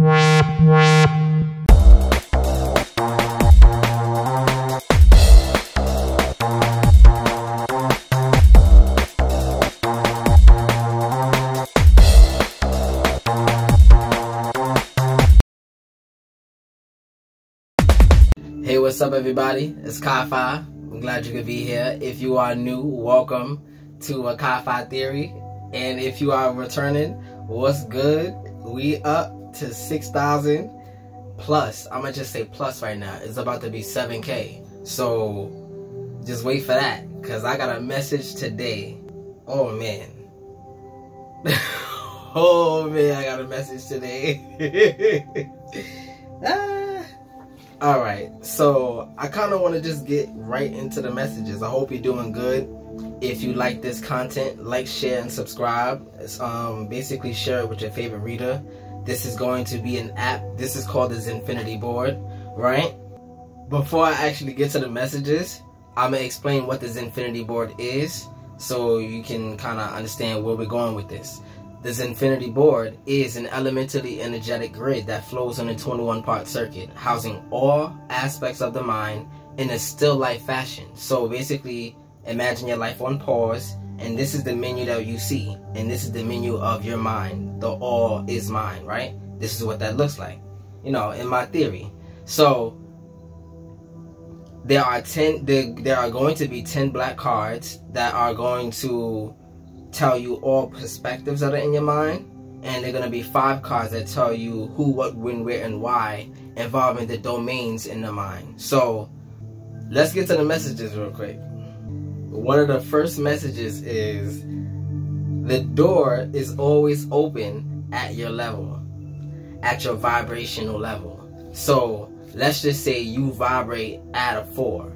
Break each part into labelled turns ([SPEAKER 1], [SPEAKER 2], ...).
[SPEAKER 1] Hey, what's up everybody? It's KyFy. I'm glad you could be here. If you are new, welcome to a KyFy Theory. And if you are returning, what's good? We up to 6,000 plus. I'm gonna just say plus right now. It's about to be 7K. So just wait for that, because I got a message today. Oh man. Oh man, I got a message today. Alright, so I kind of want to just get right into the messages. I hope you're doing good. If you like this content, like, share, and subscribe. Basically share it with your favorite reader. This is going to be an app. This is called the Zin-Finity Board, right? Before I actually get to the messages, I'm going to explain what the Zin-Finity Board is so you can kind of understand where we're going with this. The Zin-Finity Board is an elementally energetic grid that flows on a 21-part circuit, housing all aspects of the mind in a still life fashion. So basically, imagine your life on pause, and this is the menu that you see, and this is the menu of your mind. The all is mind, right? This is what that looks like, you know, in my theory. So there are going to be 10 black cards that are going to tell you all perspectives that are in your mind, and they're going to be 5 cards that tell you who, what, when, where, and why, involving the domains in the mind. So let's get to the messages real quick. One of the first messages is the door is always open at your level, at your vibrational level. So let's just say you vibrate at a 4.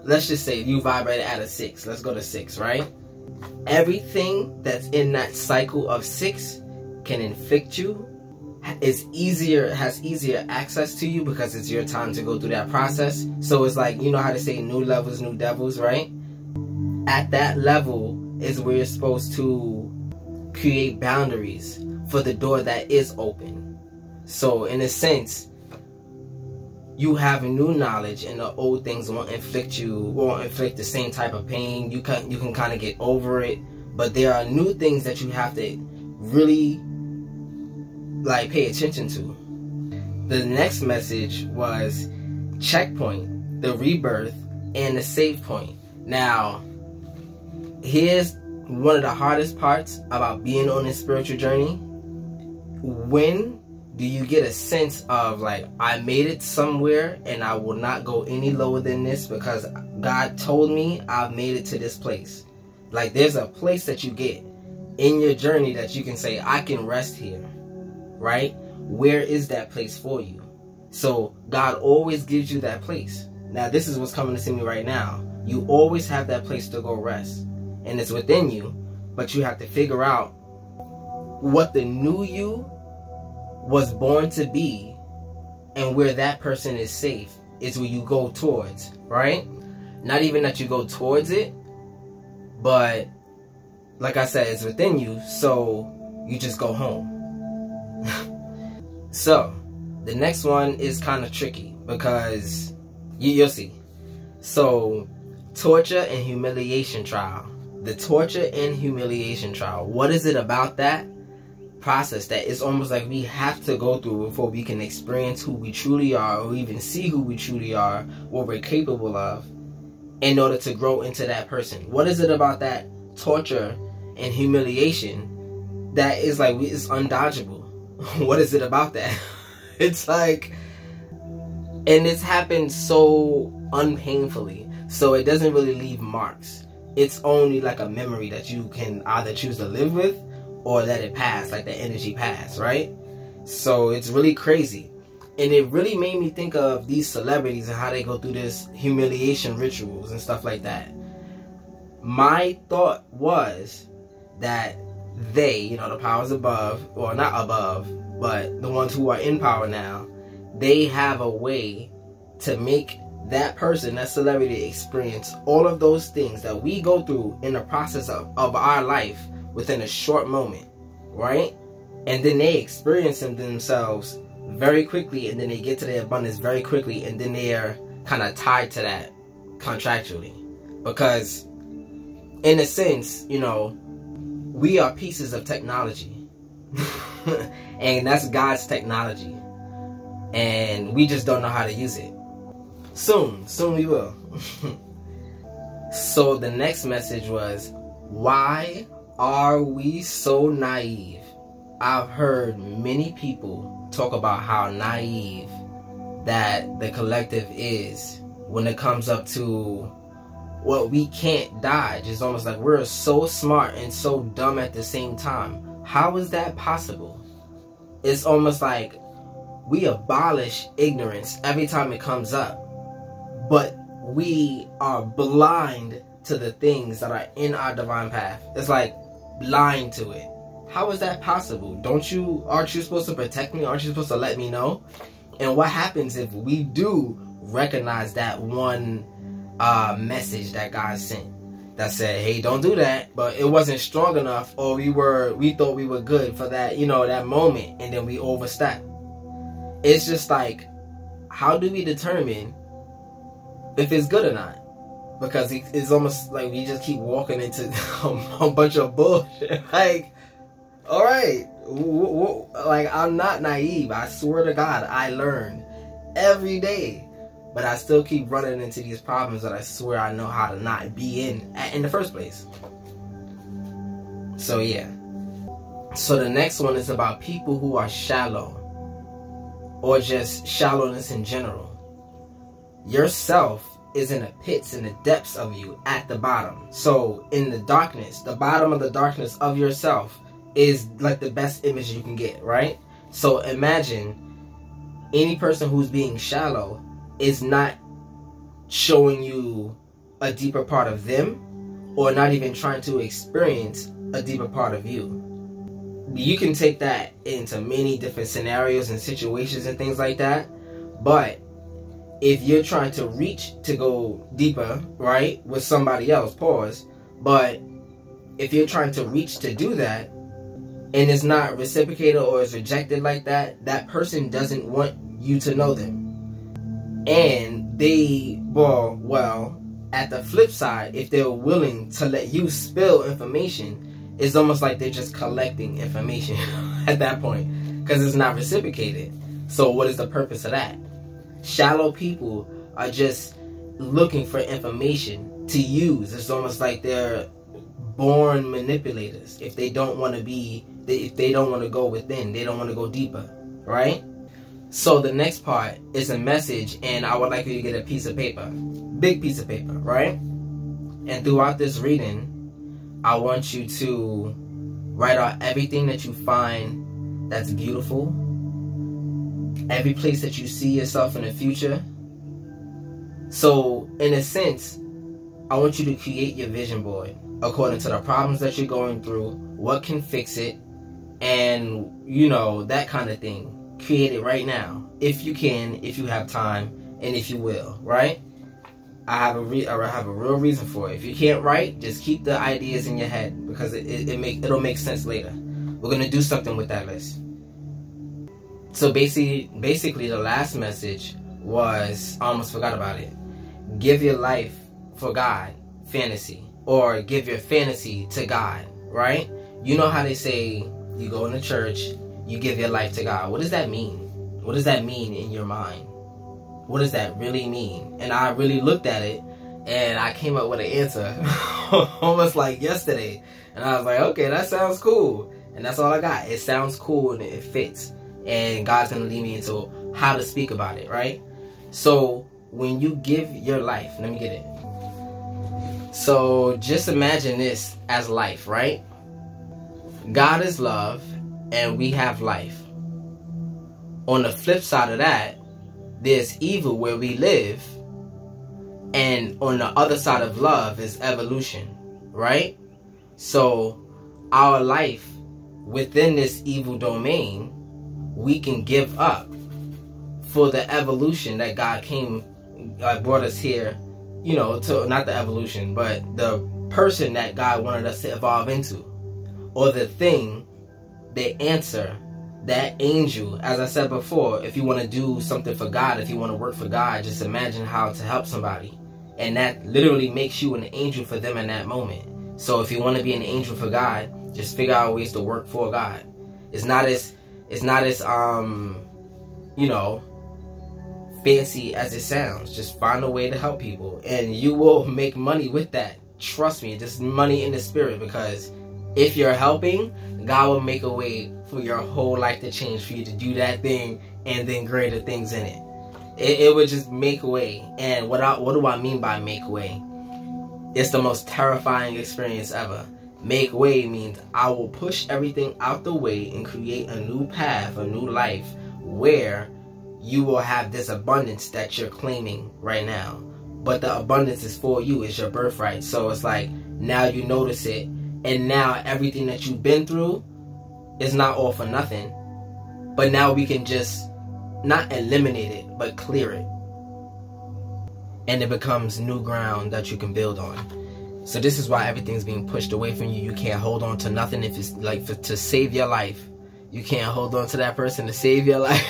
[SPEAKER 1] Let's just say you vibrate at a 6. Let's go to 6, right? Everything that's in that cycle of 6 can inflict you, has easier access to you because it's your time to go through that process. So it's like, you know how to say new levels, new devils, right? At that level is where you're supposed to create boundaries for the door that is open. So in a sense, you have new knowledge, and the old things won't inflict the same type of pain. You can kind of get over it, but there are new things that you have to really like pay attention to. The next message was checkpoint, the rebirth, and the save point. Now, here's one of the hardest parts about being on this spiritual journey. When do you get a sense of like, I made it somewhere and I will not go any lower than this because God told me I've made it to this place? Like, there's a place that you get in your journey that you can say, I can rest here, right? Where is that place for you? So God always gives you that place. Now, this is what's coming to me right now. You always have that place to go rest, and it's within you, but you have to figure out what the new you was born to be, and where that person is safe is where you go towards, right? Not even that you go towards it, but like I said, it's within you, so you just go home. So the next one is kind of tricky because you'll see. So torture and humiliation trial. The torture and humiliation trial. What is it about that process that it's almost like we have to go through before we can experience who we truly are, or even see who we truly are, what we're capable of, in order to grow into that person? What is it about that torture and humiliation that is like, it's undodgeable? What is it about that? It's like, and it's happened so unpainfully, so it doesn't really leave marks. It's only like a memory that you can either choose to live with or let it pass, like the energy pass, right? So it's really crazy. And it really made me think of these celebrities and how they go through this humiliation rituals and stuff like that. My thought was that they, you know, the powers above, or not above, but the ones who are in power now, they have a way to make that person, that celebrity, experience all of those things that we go through in the process of our life within a short moment, right? And then they experience them themselves very quickly, and then they get to their abundance very quickly, and then they are kind of tied to that contractually. Because in a sense, you know, we are pieces of technology. And that's God's technology. And we just don't know how to use it. Soon we will. So the next message was, why are we so naive? I've heard many people talk about how naive that the collective is when it comes up to what we can't dodge. It's almost like we're so smart and so dumb at the same time. How is that possible? It's almost like we abolish ignorance every time it comes up, but we are blind to the things that are in our divine path. It's like blind to it. How is that possible? Aren't you supposed to protect me? Aren't you supposed to let me know? And what happens if we do recognize that one message that God sent that said, hey, don't do that, but it wasn't strong enough, or we thought we were good for that, you know, that moment, and then we overstepped. It's just like, how do we determine if it's good or not? Because it's almost like we just keep walking into a bunch of bullshit. Like, all right, like, I'm not naive. I swear to God, I learn every day, but I still keep running into these problems that I swear I know how to not be in the first place. So yeah. So the next one is about people who are shallow, or just shallowness in general. Yourself is in the pits, in the depths of you, at the bottom. So in the darkness, the bottom of the darkness of yourself is like the best image you can get, right? So imagine any person who's being shallow is not showing you a deeper part of them, or not even trying to experience a deeper part of you. You can take that into many different scenarios and situations and things like that, but if you're trying to reach to go deeper, right, with somebody else, but if you're trying to reach to do that, and it's not reciprocated or is rejected like that, that person doesn't want you to know them. And they, well, at the flip side, if they're willing to let you spill information, it's almost like they're just collecting information at that point, because it's not reciprocated. So what is the purpose of that? Shallow people are just looking for information to use. It's almost like they're born manipulators. If they don't want to if they don't want to go within, they don't want to go deeper, right? So the next part is a message, and I would like you to get a piece of paper, big piece of paper, right? And throughout this reading, I want you to write out everything that you find that's beautiful, every place that you see yourself in the future. So in a sense, I want you to create your vision board according to the problems that you're going through, what can fix it, and you know, that kind of thing. Create it right now, if you can, if you have time, and if you will, right? I have a real reason for it. If you can't write, just keep the ideas in your head, because it'll make sense later. We're gonna do something with that list. So basically the last message was, I almost forgot about it. Give your life for God, fantasy, or give your fantasy to God, right? You know how they say, you go into church, you give your life to God. What does that mean? What does that mean in your mind? What does that really mean? And I really looked at it, and I came up with an answer almost like yesterday. And I was like, okay, that sounds cool. And that's all I got. It sounds cool and it fits. And God's going to lead me into how to speak about it, right? So when you give your life, let me get it. So just imagine this as life, right? God is love, and we have life. On the flip side of that, there's evil where we live, and on the other side of love is evolution, right? So our life within this evil domain, we can give up for the evolution that God brought us here, you know, to not the evolution, but the person that God wanted us to evolve into, or the thing, the answer that angel, as I said before, if you want to do something for God, if you want to work for God, just imagine how to help somebody. And that literally makes you an angel for them in that moment. So if you want to be an angel for God, just figure out ways to work for God. It's not as you know, fancy as it sounds. Just find a way to help people, and you will make money with that. Trust me, just money in the spirit, because if you're helping, God will make a way for your whole life to change, for you to do that thing and then greater things in it. It would just make way. And what do I mean by make way? It's the most terrifying experience ever. Make way means I will push everything out the way and create a new path, a new life, where you will have this abundance that you're claiming right now. But the abundance is for you. It's your birthright. So it's like, now you notice it, and now everything that you've been through is not all for nothing. But now we can just not eliminate it, but clear it. And it becomes new ground that you can build on. So this is why everything's being pushed away from you. You can't hold on to nothing if it's like to save your life. You can't hold on to that person to save your life.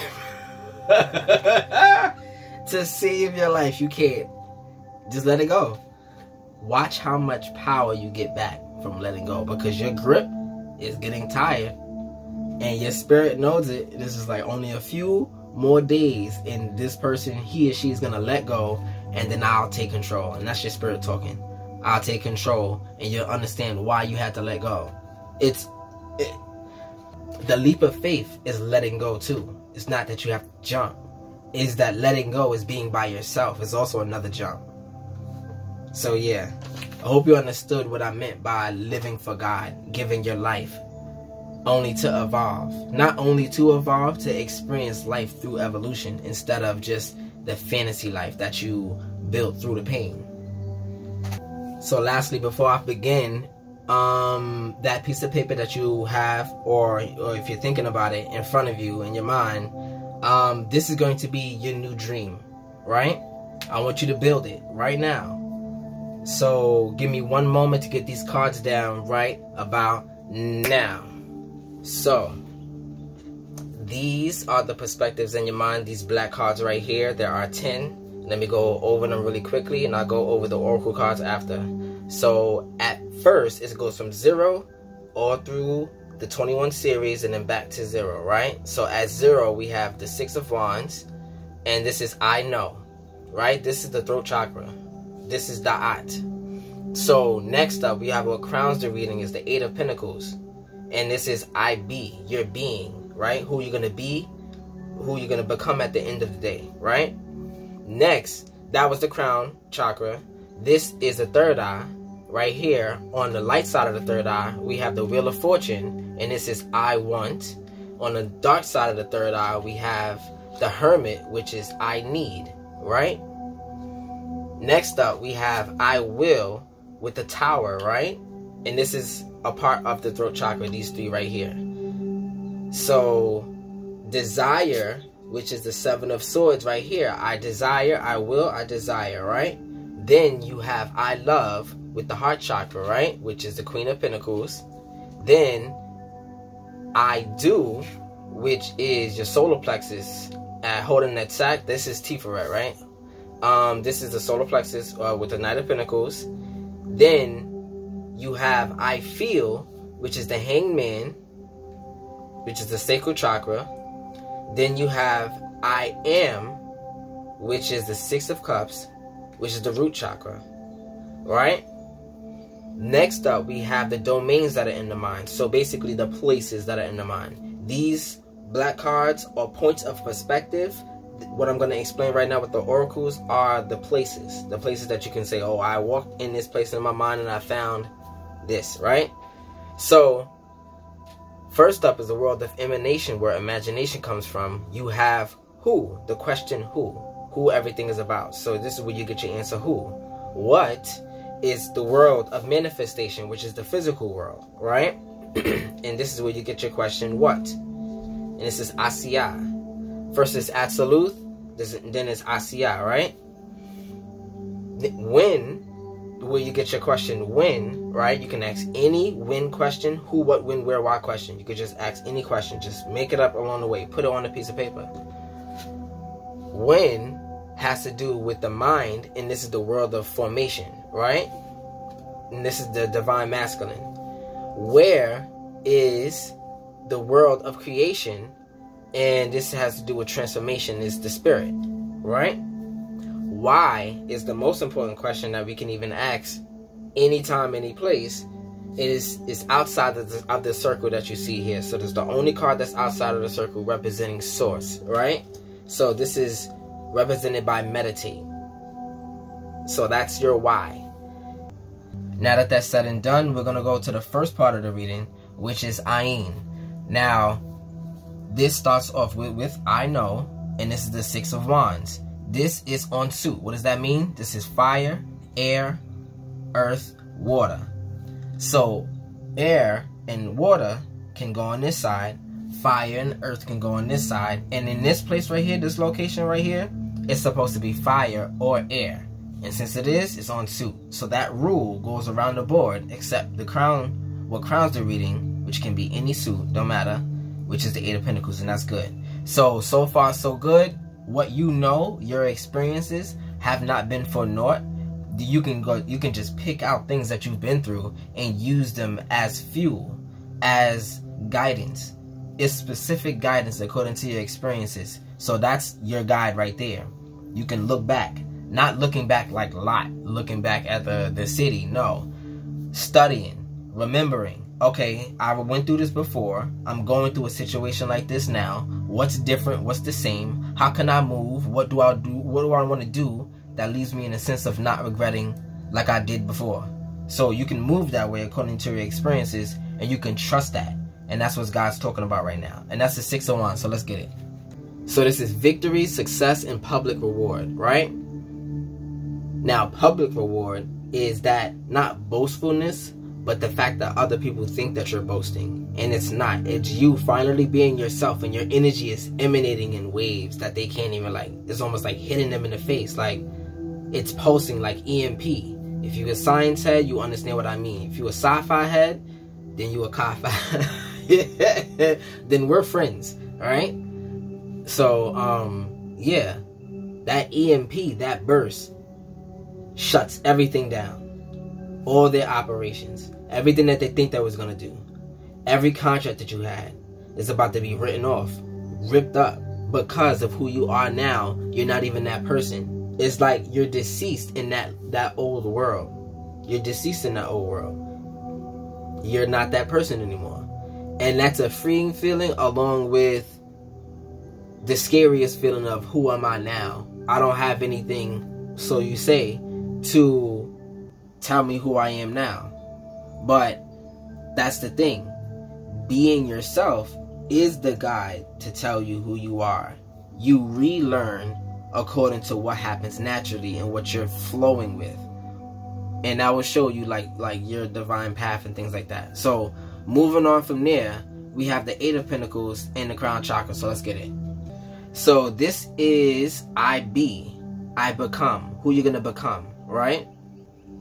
[SPEAKER 1] To save your life, you can't. Just let it go. Watch how much power you get back from letting go, because your grip is getting tired and your spirit knows it. This is like only a few more days and this person, he or she, is gonna let go, and then I'll take control. And that's your spirit talking. I'll take control, and you'll understand why you had to let go. The leap of faith is letting go too. It's not that you have to jump. It's that letting go is being by yourself. It's also another jump. So yeah, I hope you understood what I meant by living for God, giving your life only to evolve. Not only to evolve, to experience life through evolution, instead of just the fantasy life that you built through the pain. So lastly, before I begin, that piece of paper that you have, or if you're thinking about it, in front of you in your mind, this is going to be your new dream, right? I want you to build it right now. So give me one moment to get these cards down right about now. So these are the perspectives in your mind, these black cards right here. There are 10. Let me go over them really quickly, and I'll go over the oracle cards after. So at first, it goes from 0 all through the 21 series and then back to 0, right? So at 0, we have the 6 of Wands, and this is I know, right? This is the throat chakra. This is Da'at. So next up, we have what crowns the reading is the 8 of Pentacles, and this is I be, your being, right? Who you're going to be, who you're going to become at the end of the day, right? Next, that was the crown chakra. This is the third eye. Right here on the light side of the third eye, we have the Wheel of Fortune, and this is I want. On the dark side of the third eye, we have the Hermit, which is I need, right? Next up, we have I will with the Tower, right? And this is a part of the throat chakra, these three right here. So desire, which is the 7 of Swords right here. I desire, I will, I desire, right? Then you have I love with the heart chakra, right? Which is the Queen of Pentacles. Then I do, which is your solar plexus. Holding that sack, this is Tiferet, right? This is the solar plexus with the Knight of Pentacles. Then you have I feel, which is the Hangman, which is the sacral chakra. Then you have I am, which is the 6 of Cups, which is the root chakra, right? Next up, we have the domains that are in the mind. So basically the places that are in the mind. These black cards are points of perspective. What I'm going to explain right now with the oracles are the places. The places that you can say, oh, I walked in this place in my mind and I found this, right? So first up is the world of emanation, where imagination comes from. You have who, the question who everything is about. So this is where you get your answer who. What is the world of manifestation, which is the physical world, right? And this is where you get your question what. And this is Asiya. First is Absolute, then it's Asiya, right? When where you get your question when, right? You can ask any when question, who, what, when, where, why question. You could just ask any question. Just make it up along the way. Put it on a piece of paper. When has to do with the mind, and this is the world of formation, right? And this is the divine masculine. Where is the world of creation, and this has to do with transformation, is the spirit, right? Why is the most important question that we can even ask anytime, any place. Is outside of the circle that you see here. So there's the only card that's outside of the circle representing source, right? So this is represented by meditate. So that's your why. Now that that's said and done, we're going to go to the first part of the reading, which is Ayin. Now, this starts off with I know, and this is the Six of Wands. This is on suit. What does that mean? This is fire, air, earth, water. So, air and water can go on this side. Fire and earth can go on this side. And in this place right here, this location right here, it's supposed to be fire or air. And since it is, it's on suit. So that rule goes around the board, except the crown, what crowns the reading, which can be any suit, don't matter, which is the Eight of Pentacles, and that's good. So far so good. What you know, your experiences have not been for naught. You can just pick out things that you've been through and use them as fuel, as guidance. It's specific guidance according to your experiences. So that's your guide right there. You can look back, not looking back like Lot, looking back at the city. No, studying, remembering. Okay, I went through this before. I'm going through a situation like this now. What's different? What's the same? How can I move? What do I do? What do I want to do that leaves me in a sense of not regretting like I did before? So you can move that way according to your experiences, and you can trust that. And that's what God's talking about right now. And that's the Six of Wands. So let's get it. So this is victory, success, and public reward, right? Now, public reward is that not boastfulness, but the fact that other people think that you're boasting. And it's not. It's you finally being yourself, and your energy is emanating in waves that they can't even, like, it's almost like hitting them in the face. Like, it's pulsing like EMP. If you're a science head, you understand what I mean. If you're a sci-fi head, then you a KyFy. Then we're friends, alright? So, yeah. That EMP, that burst, shuts everything down. All their operations. Everything that they think they was going to do. Every contract that you had is about to be written off. Ripped up. Because of who you are now, you're not even that person. It's like you're deceased in that old world. You're deceased in that old world. You're not that person anymore. And that's a freeing feeling, along with the scariest feeling of who am I now? I don't have anything, so you say, to tell me who I am now. But that's the thing. Being yourself is the guide to tell you who you are. You relearn according to what happens naturally and what you're flowing with. And that will show you like your divine path and things like that. So moving on from there, we have the Eight of Pentacles and the crown chakra. So let's get it. So this is I become. Who you're going to become, right?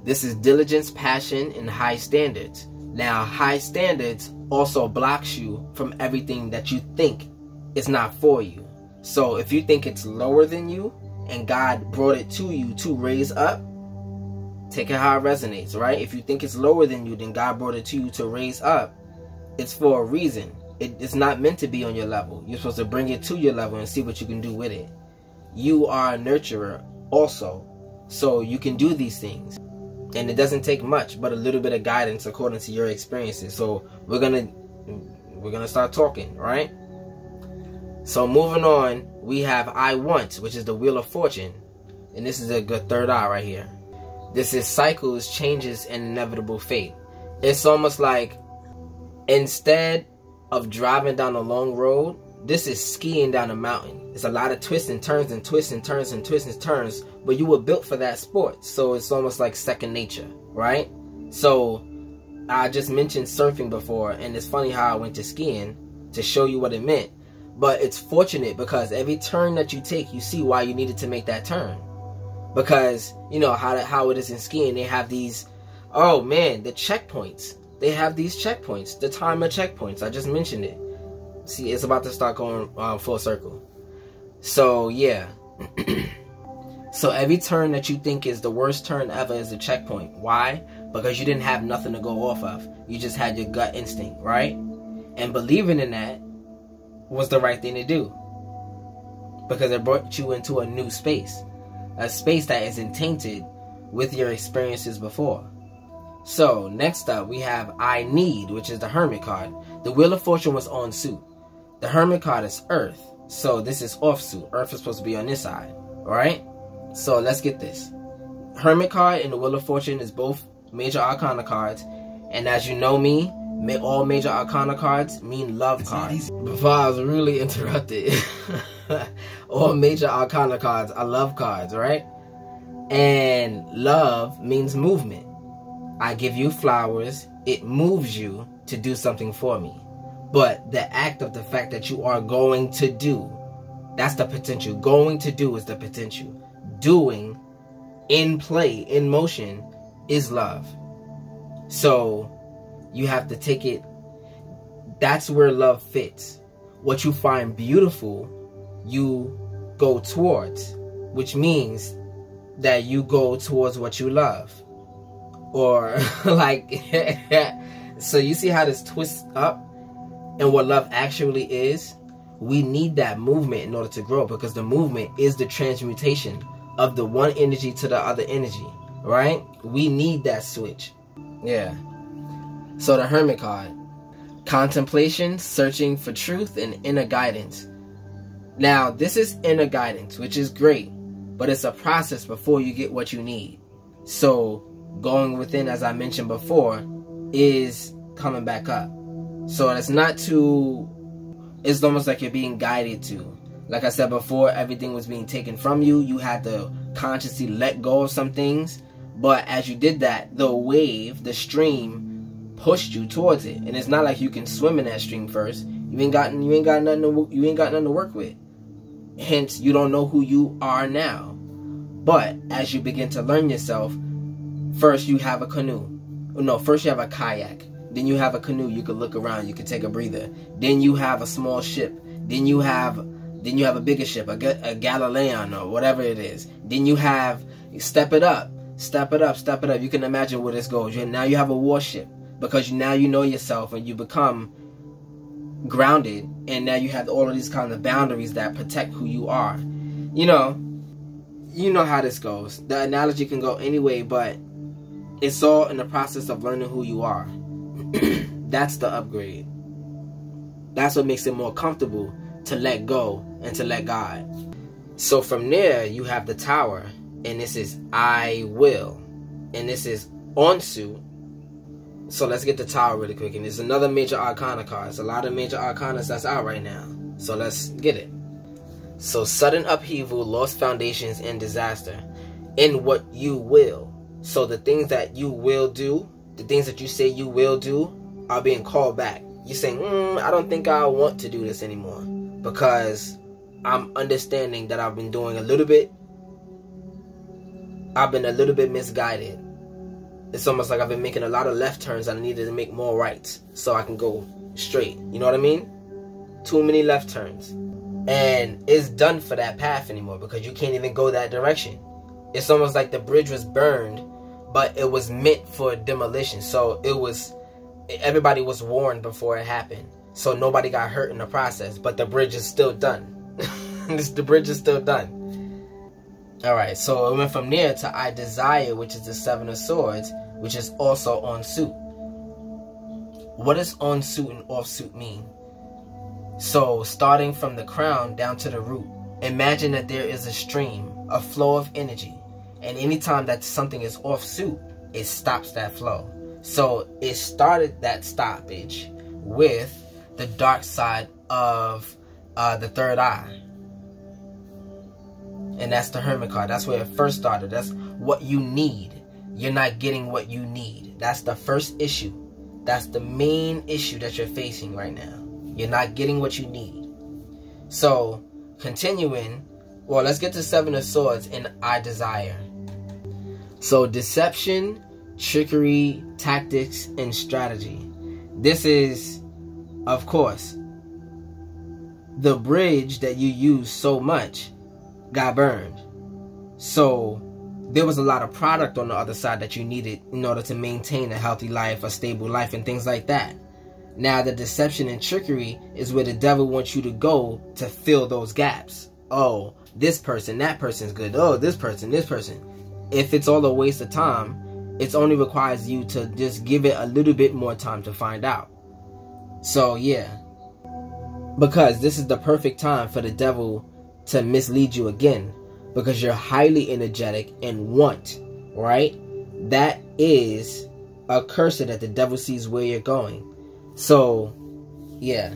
[SPEAKER 1] This is diligence, passion, and high standards. Now, high standards also blocks you from everything that you think is not for you. So if you think it's lower than you and God brought it to you to raise up, take it how it resonates, right? If you think it's lower than you, then God brought it to you to raise up. It's for a reason. It's not meant to be on your level. You're supposed to bring it to your level and see what you can do with it. You are a nurturer also. So you can do these things. And it doesn't take much, but a little bit of guidance according to your experiences. So we're gonna start talking, right? So moving on, we have I want, which is the Wheel of Fortune. And this is a good third eye right here. This is cycles, changes, and inevitable fate. It's almost like instead of driving down a long road, this is skiing down a mountain. It's a lot of twists and turns and twists and turns and twists and turns, but you were built for that sport. So it's almost like second nature, right? So I just mentioned surfing before, and it's funny how I went to skiing to show you what it meant. But it's fortunate because every turn that you take, you see why you needed to make that turn. Because, you know, how it is in skiing, they have these, oh man, the checkpoints. They have these checkpoints, the timer checkpoints. I just mentioned it. See, it's about to start going full circle. So, yeah. So every turn that you think is the worst turn ever is a checkpoint. Why? Because you didn't have nothing to go off of. You just had your gut instinct, right? And believing in that was the right thing to do. Because it brought you into a new space. A space that isn't tainted with your experiences before. So, next up, we have I Need, which is the Hermit card. The Wheel of Fortune was on suit. The Hermit card is Earth. So, this is off suit. Earth is supposed to be on this side. Alright? So, let's get this. Hermit card and the Wheel of Fortune is both major arcana cards. And as you know me, all major arcana cards mean love cards. Before I was really interrupted. All major arcana cards are love cards, right? And love means movement. I give you flowers, it moves you to do something for me. But the act of the fact that you are going to do, that's the potential. Going to do is the potential. Doing, in play, in motion, is love. So, you have to take it, that's where love fits. What you find beautiful, you go towards, which means that you go towards what you love. Or like, so you see how this twists up and what love actually is? We need that movement in order to grow, because the movement is the transmutation of the one energy to the other energy, right? We need that switch. Yeah. So the Hermit card, contemplation, searching for truth, and inner guidance. Now, this is inner guidance, which is great, but it's a process before you get what you need. So, going within, as I mentioned before, is coming back up. So, it's not too, it's almost like you're being guided to. Like I said before, everything was being taken from you. You had to consciously let go of some things. But as you did that, the wave, the stream, pushed you towards it. And it's not like you can swim in that stream first. You ain't got nothing to work with. Hence, you don't know who you are now. But as you begin to learn yourself, first you have a canoe. No, first you have a kayak. Then you have a canoe. You can look around. You can take a breather. Then you have a small ship. Then you have a bigger ship, a Galilean or whatever it is. Then you have, step it up. You can imagine where this goes. Now you have a warship, because now you know yourself and you become grounded, and now you have all of these kind of boundaries that protect who you are. You know how this goes. The analogy can go any way, but it's all in the process of learning who you are. That's the upgrade. That's what makes it more comfortable to let go and to let God. So from there, you have the Tower, and this is I Will, and this is on suit. So let's get the Tower really quick. And there's another major arcana card. It's a lot of major arcanas that's out right now. So let's get it. So sudden upheaval, lost foundations, and disaster in what you will. So the things that you will do, the things that you say you will do, are being called back. You're saying, I don't think I want to do this anymore, because I'm understanding that I've been a little bit misguided. It's almost like I've been making a lot of left turns. I needed to make more rights so I can go straight. You know what I mean? Too many left turns. And it's done for that path anymore, because you can't even go that direction. It's almost like the bridge was burned, but it was meant for demolition. So everybody was warned before it happened. So nobody got hurt in the process, but the bridge is still done. The bridge is still done. Alright, so it went from there to I Desire, which is the Seven of Swords, which is also on suit. What does on suit and off suit mean? So, starting from the crown down to the root, imagine that there is a stream, a flow of energy. And anytime that something is off suit, it stops that flow. So, it started that stoppage with the dark side of the third eye. And that's the Hermit card. That's where it first started. That's what you need. You're not getting what you need. That's the first issue. That's the main issue that you're facing right now. You're not getting what you need. So, continuing, Well, let's get to Seven of Swords in I Desire. So, deception, trickery, tactics, and strategy. This is, of course, the bridge that you use so much got burned. So, there was a lot of product on the other side that you needed in order to maintain a healthy life, a stable life, and things like that. Now, the deception and trickery is where the devil wants you to go to fill those gaps. Oh, this person, that person's good. Oh, this person. If it's all a waste of time, it only requires you to just give it a little bit more time to find out. So, yeah. Because this is the perfect time for the devil to mislead you again. Because you're highly energetic and want, right? That is a cursor that the devil sees where you're going. So, yeah.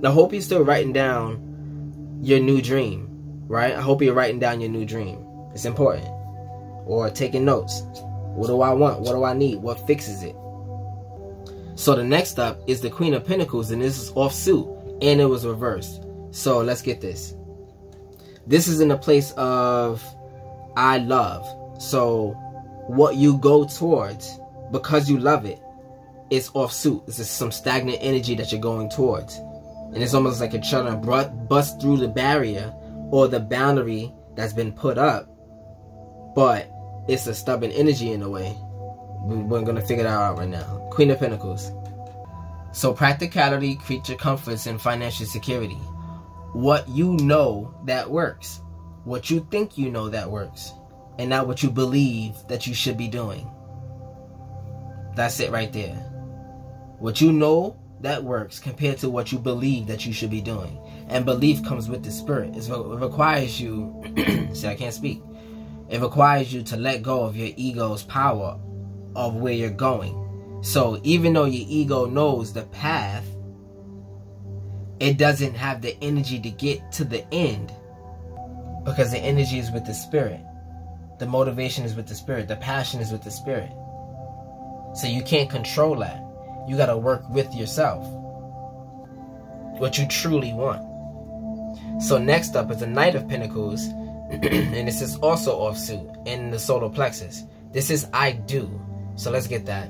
[SPEAKER 1] I hope you're still writing down your new dream, right? I hope you're writing down your new dream. It's important. Or taking notes. What do I want? What do I need? What fixes it? So the next up is the Queen of Pentacles, and this is off suit, and it was reversed. So let's get this. This is in the place of I love. So what you go towards because you love it, it's off suit. It's just some stagnant energy that you're going towards. And it's almost like you're trying to bust through the barrier or the boundary that's been put up. But it's a stubborn energy in a way. We're going to figure that out right now. Queen of Pentacles. So practicality, creature comforts, and financial security. What you know that works. What you think you know that works. And not what you believe that you should be doing. That's it right there. What you know that works compared to what you believe that you should be doing. And belief comes with the spirit. It requires you... See, I can't speak. It requires you to let go of your ego's power of where you're going. So even though your ego knows the path, it doesn't have the energy to get to the end. Because the energy is with the spirit. The motivation is with the spirit. The passion is with the spirit. So you can't control that. You got to work with yourself. What you truly want. So next up is the Knight of Pentacles. And this is also offsuit in the solar plexus. This is I do. So let's get that.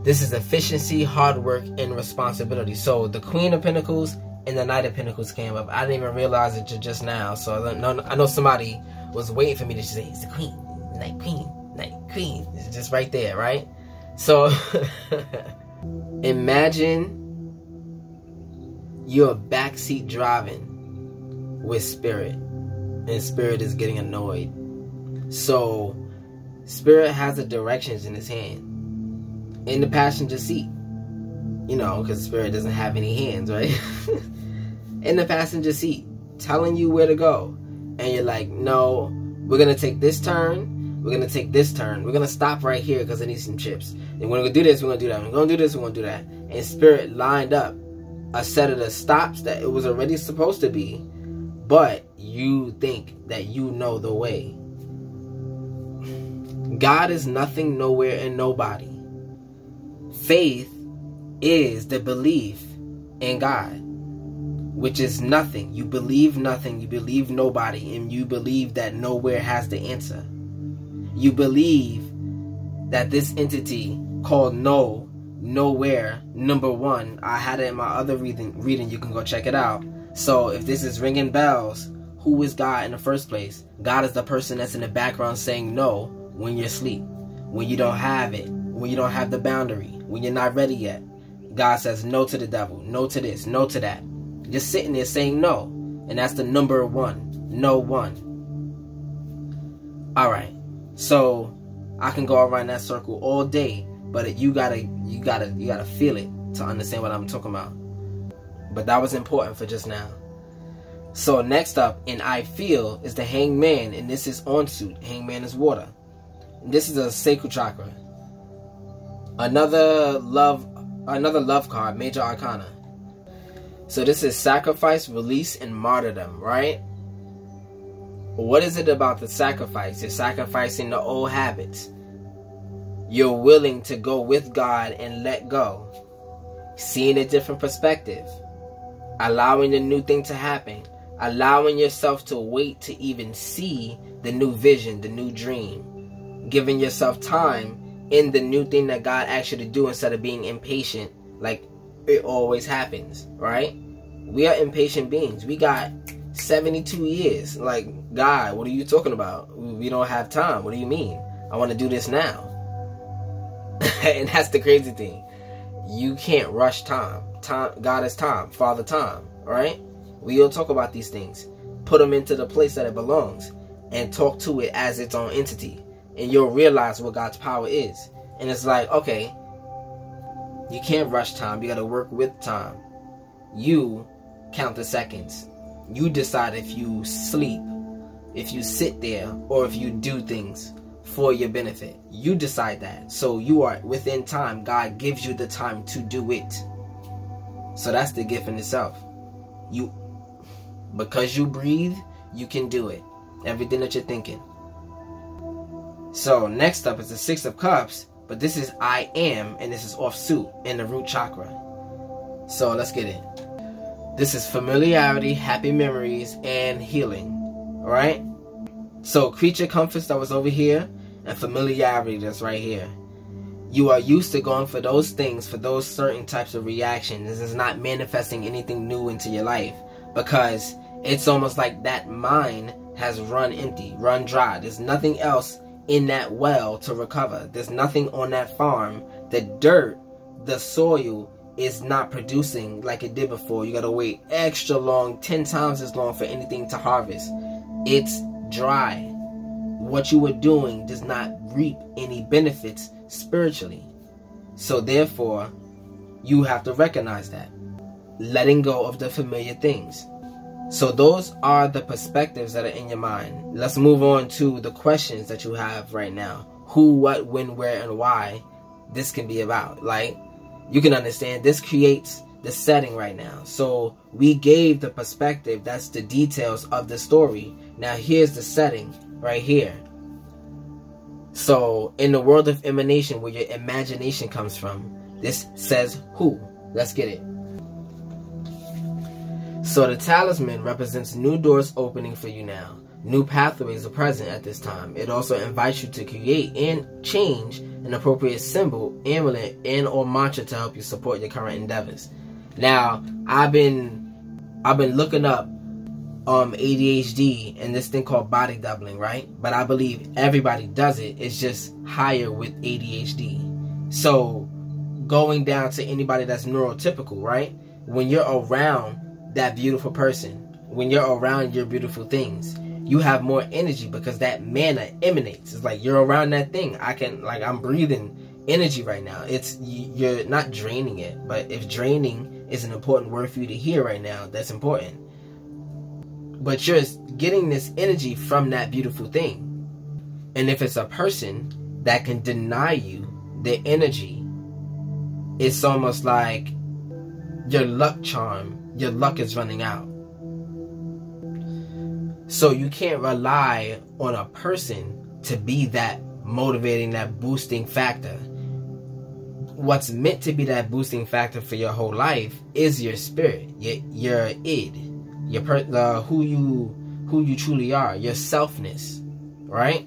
[SPEAKER 1] This is efficiency, hard work, and responsibility. So the Queen of Pentacles and the Knight of Pentacles came up. I didn't even realize it just now. So I know somebody was waiting for me to say, it's the Queen, Knight, Queen, Knight, Queen. It's just right there, right? So imagine you're backseat driving with Spirit. And Spirit is getting annoyed. So Spirit has the directions in his hand. In the passenger seat. You know, because Spirit doesn't have any hands, right? In the passenger seat. Telling you where to go. And you're like, no, we're going to take this turn. We're going to take this turn. We're going to stop right here because I need some chips. And we're going to do this, we're going to do that. We're going to do this, we're going to do that. And Spirit lined up a set of the stops that it was already supposed to be. But you think that you know the way. God is nothing, nowhere, and nobody. Faith is the belief in God, which is nothing. You believe nothing, you believe nobody, and you believe that nowhere has the answer. You believe that this entity called nowhere, number one, I had it in my other reading, you can go check it out. So if this is ringing bells, who is God in the first place? God is the person that's in the background saying no when you're asleep, when you don't have it, when you don't have the boundary, when you're not ready yet. God says no to the devil, no to this, no to that. Just sitting there saying no. And that's the number one. No one. Alright. So I can go around that circle all day, but you gotta feel it to understand what I'm talking about. But that was important for just now. So next up in I Feel is the Hangman, and this is on suit. Hangman is water. And this is a sacral chakra. Another love card, major arcana. So this is sacrifice, release, and martyrdom, right? What is it about the sacrifice? You're sacrificing the old habits. You're willing to go with God and let go. Seeing a different perspective. Allowing the new thing to happen. allowing yourself to wait to even see the new vision, the new dream, giving yourself time in the new thing that God asked you to do instead of being impatient like it always happens, right? We are impatient beings. We got 72 years. Like, God, what are you talking about? We don't have time. What do you mean? I want to do this now. And that's the crazy thing. You can't rush time. God is time. Father time, right? We'll talk about these things. Put them into the place that it belongs and talk to it as its own entity. And you'll realize what God's power is. And it's like, okay, you can't rush time. You got to work with time. You count the seconds. You decide if you sleep, if you sit there, or if you do things for your benefit. You decide that. So you are within time. God gives you the time to do it. So that's the gift in itself. Because you breathe, you can do it. Everything that you're thinking. So next up is the Six of Cups, but this is I am, and this is off suit in the root chakra. So let's get it. This is familiarity, happy memories, and healing. Alright? So creature comforts that was over here, and familiarity that's right here. You are used to going for those things, for those certain types of reactions. This is not manifesting anything new into your life, because it's almost like that mine has run empty, run dry. There's nothing else in that well to recover. There's nothing on that farm. The dirt, the soil is not producing like it did before. You gotta wait extra long, 10 times as long for anything to harvest. It's dry. What you were doing does not reap any benefits spiritually. So therefore, you have to recognize that. Letting go of the familiar things. So those are the perspectives that are in your mind. Let's move on to the questions that you have right now. Who, what, when, where, and why this can be about. Like, you can understand this creates the setting right now. So we gave the perspective, that's the details of the story. Now here's the setting right here. So in the world of emanation, where your imagination comes from, this says who. Let's get it. So the talisman represents new doors opening for you now. New pathways are present at this time. It also invites you to create and change an appropriate symbol, amulet, and or mantra to help you support your current endeavors. Now, I've been looking up ADHD and this thing called body doubling, right? But I believe everybody does it. It's just higher with ADHD. So going down to anybody that's neurotypical, right? When you're around that beautiful person, when you're around your beautiful things, you have more energy because that mana emanates. It's like you're around that thing. I'm breathing energy right now. You're not draining it, but if draining is an important word for you to hear right now, that's important. But you're getting this energy from that beautiful thing. And if it's a person that can deny you the energy, it's almost like your luck charm, your luck is running out. So you can't rely on a person to be that motivating, that boosting factor. What's meant to be that boosting factor for your whole life is your spirit, your id, who you truly are, your selfness, right?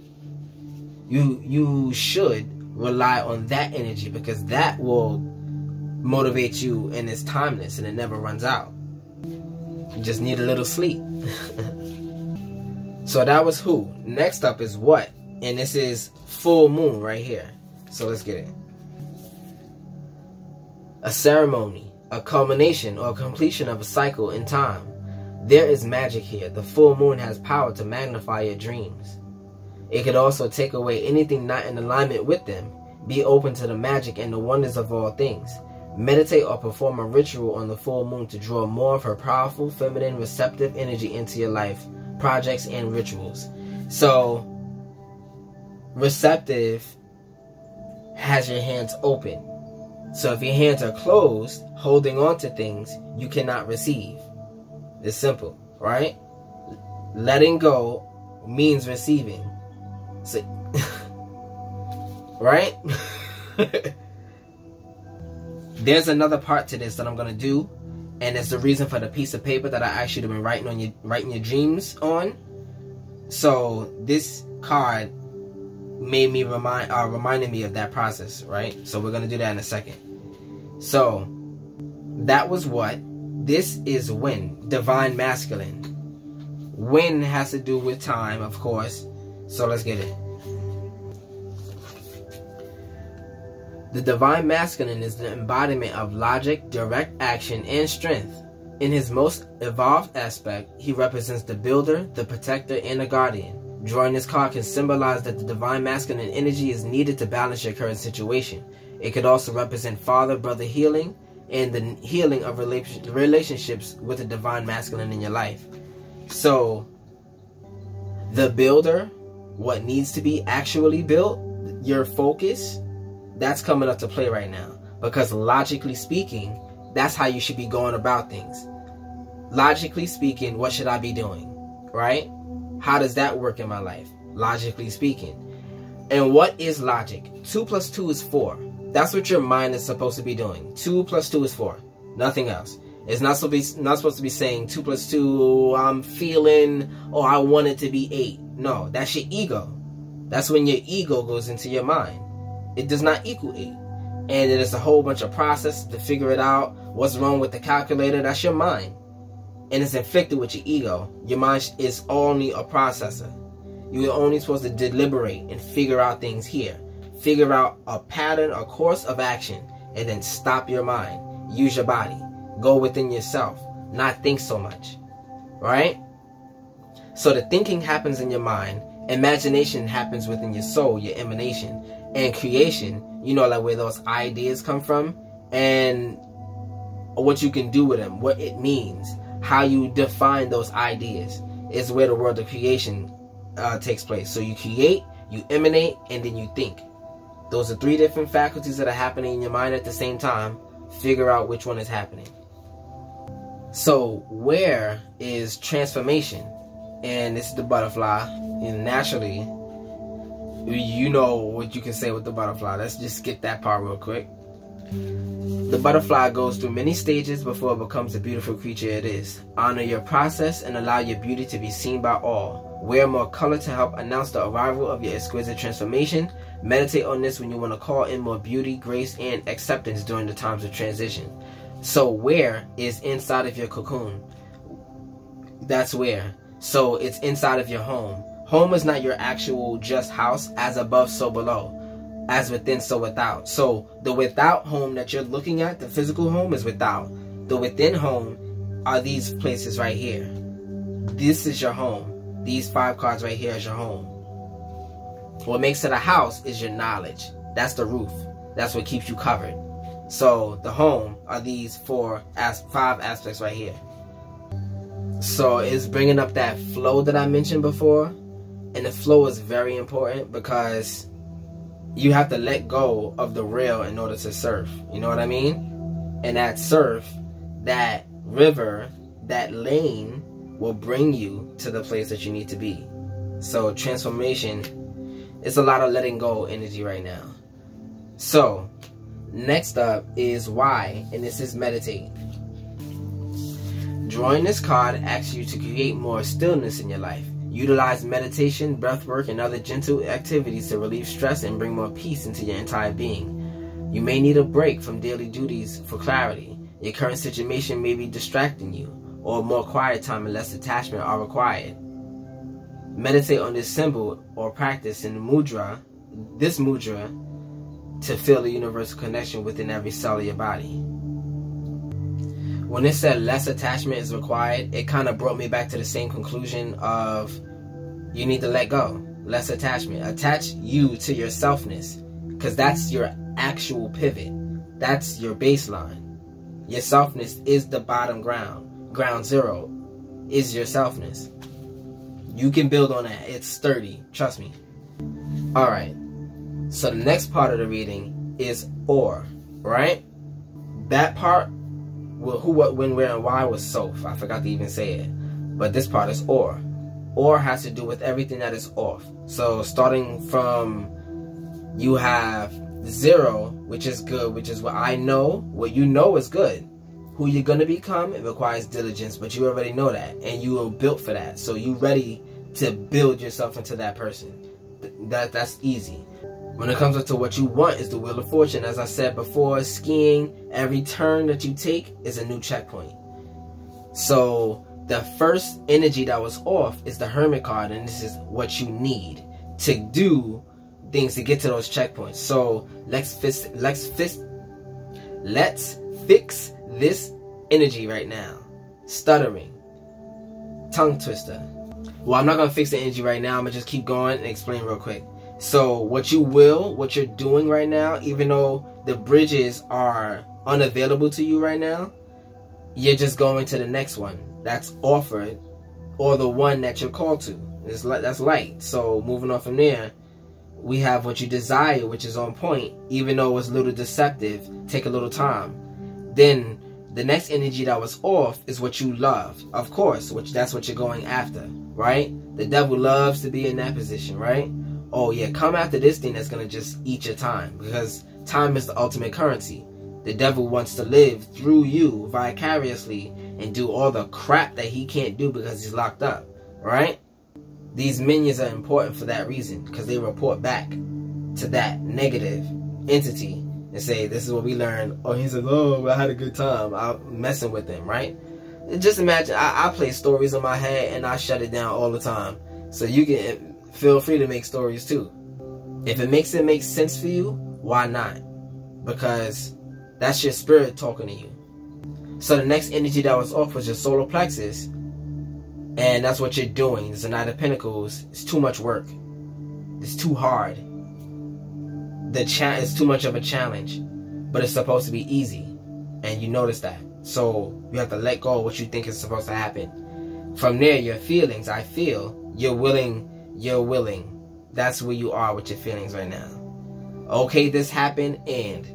[SPEAKER 1] You should rely on that energy because that will motivate you, and it's timeless and it never runs out. You just need a little sleep. So that was who. Next up is what, and this is full moon right here. So let's get it. A ceremony, a culmination or completion of a cycle in time. There is magic here. The full moon has power to magnify your dreams. It could also take away anything not in alignment with them. Be open to the magic and the wonders of all things. Meditate or perform a ritual on the full moon to draw more of her powerful, feminine, receptive energy into your life, projects, and rituals. So, receptive has your hands open. So if your hands are closed, holding on to things, you cannot receive. It's simple, right? Letting go means receiving. So, right? There's another part to this that I'm going to do, and it's the reason for the piece of paper that I asked you to be writing your dreams on. So this card made me reminded me of that process, right? So we're gonna do that in a second. So that was what. This is wind, divine masculine. Wind has to do with time, of course. So let's get it. The divine masculine is the embodiment of logic, direct action, and strength. In his most evolved aspect, he represents the builder, the protector, and the guardian. Drawing this card can symbolize that the divine masculine energy is needed to balance your current situation. It could also represent father-brother healing and the healing of relationships with the divine masculine in your life. So, the builder, what needs to be actually built, your focus, that's coming up to play right now. Because logically speaking, that's how you should be going about things. Logically speaking, what should I be doing? Right? How does that work in my life? Logically speaking. And what is logic? 2 plus 2 is 4. That's what your mind is supposed to be doing. 2 plus 2 is 4. Nothing else. It's not supposed to be saying 2 plus 2, I'm feeling, or I want it to be 8. No, that's your ego. That's when your ego goes into your mind. It does not equal 8. And it is a whole bunch of processes to figure it out. What's wrong with the calculator? That's your mind. And it's inflicted with your ego. Your mind is only a processor. You're only supposed to deliberate and figure out things here. Figure out a pattern, a course of action, and then stop your mind. Use your body. Go within yourself. Not think so much. Right? So the thinking happens in your mind. Imagination happens within your soul, your emanation. And creation, you know, like where those ideas come from. And what you can do with them. What it means. How you define those ideas is where the world of creation takes place. So you create, you emanate, and then you think. Those are 3 different faculties that are happening in your mind at the same time. Figure out which one is happening. So where is transformation? And this is the butterfly. And naturally, you know what you can say with the butterfly. Let's just skip that part real quick. The butterfly goes through many stages before it becomes the beautiful creature it is. Honor your process and allow your beauty to be seen by all. Wear more color to help announce the arrival of your exquisite transformation. Meditate on this when you want to call in more beauty, grace, and acceptance during the times of transition. So where is inside of your cocoon? That's where. So it's inside of your home. Home is not your actual just house. As above, so below. As within, so without. So the without home that you're looking at, the physical home, is without. The within home are these places right here. This is your home. These 5 cards right here is your home. What makes it a house is your knowledge. That's the roof. That's what keeps you covered. So the home are these 5 aspects right here. So it's bringing up that flow that I mentioned before. And the flow is very important because you have to let go of the rail in order to surf. You know what I mean? And that surf, that river, that lane will bring you to the place that you need to be. So transformation, it's a lot of letting go energy right now. So next up is why, and this is meditate. Drawing this card asks you to create more stillness in your life. Utilize meditation, breathwork, and other gentle activities to relieve stress and bring more peace into your entire being. You may need a break from daily duties for clarity. Your current situation may be distracting you, or more quiet time and less attachment are required. Meditate on this symbol or practice in this mudra, to feel the universal connection within every cell of your body. When it said less attachment is required, it kind of brought me back to the same conclusion of you need to let go. Less attachment. Attach you to your selfness, because that's your actual pivot. That's your baseline. Your selfness is the bottom ground. Ground zero is your selfness. You can build on that. It's sturdy. Trust me. Alright. So the next part of the reading is or. Right? That part, well, who, what, when, where, and why was Soph. I forgot to even say it. But this part is or. Or has to do with everything that is off. So starting from, you have 0, which is good, which is what I know. What you know is good. who you're going to become, it requires diligence, but you already know that, and you are built for that. So you're ready to build yourself into that person. That's easy. When it comes up to what you want is the Wheel of Fortune. As I said before, skiing, every turn that you take is a new checkpoint. So the first energy that was off is the Hermit card, and this is what you need to do things to get to those checkpoints. So let's fix this energy right now. Stuttering, tongue twister. Well, I'm not gonna fix the energy right now. I'm gonna just keep going and explain real quick. So what you're doing right now, even though the bridges are unavailable to you right now, you're just going to the next one that's offered, or the one that you're called to. That's light. So moving on from there, we have what you desire, which is on point, even though it's a little deceptive, take a little time. Then the next energy that was off is what you love, of course, which that's what you're going after, right? The devil loves to be in that position, right? Oh yeah, come after this thing that's gonna just eat your time, because time is the ultimate currency. The devil wants to live through you vicariously and do all the crap that he can't do because he's locked up, right? These minions are important for that reason, because they report back to that negative entity and say, this is what we learned. Oh, he says, oh, I had a good time. I'm messing with them, right? Just imagine, I play stories in my head and I shut it down all the time. So you can feel free to make stories too. If it makes sense for you, why not? Because that's your spirit talking to you. So the next energy that was off was your solar plexus. And that's what you're doing. It's a Knight of Pentacles. It's too much work. It's too hard. It's too much of a challenge. But it's supposed to be easy. And you notice that. So you have to let go of what you think is supposed to happen. From there, your feelings, I feel, you're willing. That's where you are with your feelings right now. Okay, this happened, and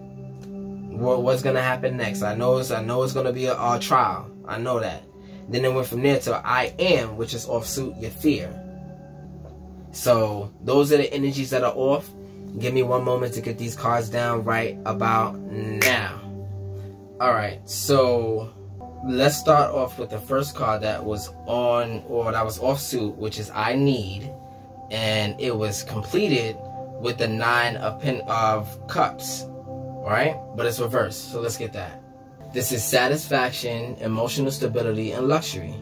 [SPEAKER 1] what's gonna happen next? I know it's gonna be a trial. I know that. Then it went from there to I am, which is offsuit your fear. So those are the energies that are off. Give me one moment to get these cards down right about now. Alright, so let's start off with the first card that was on, or that was offsuit, which is I need. And it was completed with the 9 of Cups. Alright? But it's reversed. So let's get that. This is satisfaction, emotional stability, and luxury.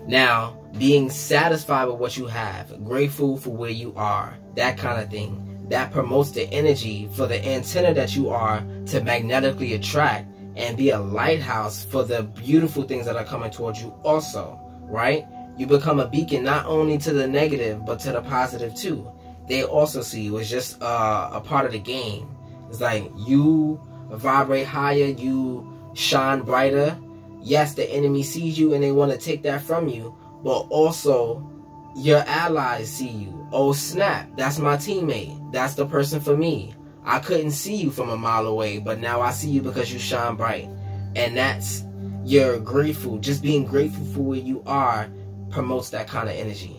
[SPEAKER 1] Now, being satisfied with what you have, grateful for where you are, that kind of thing, that promotes the energy for the antenna that you are to magnetically attract and be a lighthouse for the beautiful things that are coming towards you also, right? You become a beacon not only to the negative, but to the positive too. They also see you as just a part of the game. It's like you vibrate higher, you shine brighter. Yes, the enemy sees you and they want to take that from you, but also your allies see you. Oh snap, that's my teammate. That's the person for me. I couldn't see you from a mile away, but now I see you because you shine bright. And that's, you're grateful. Just being grateful for where you are promotes that kind of energy.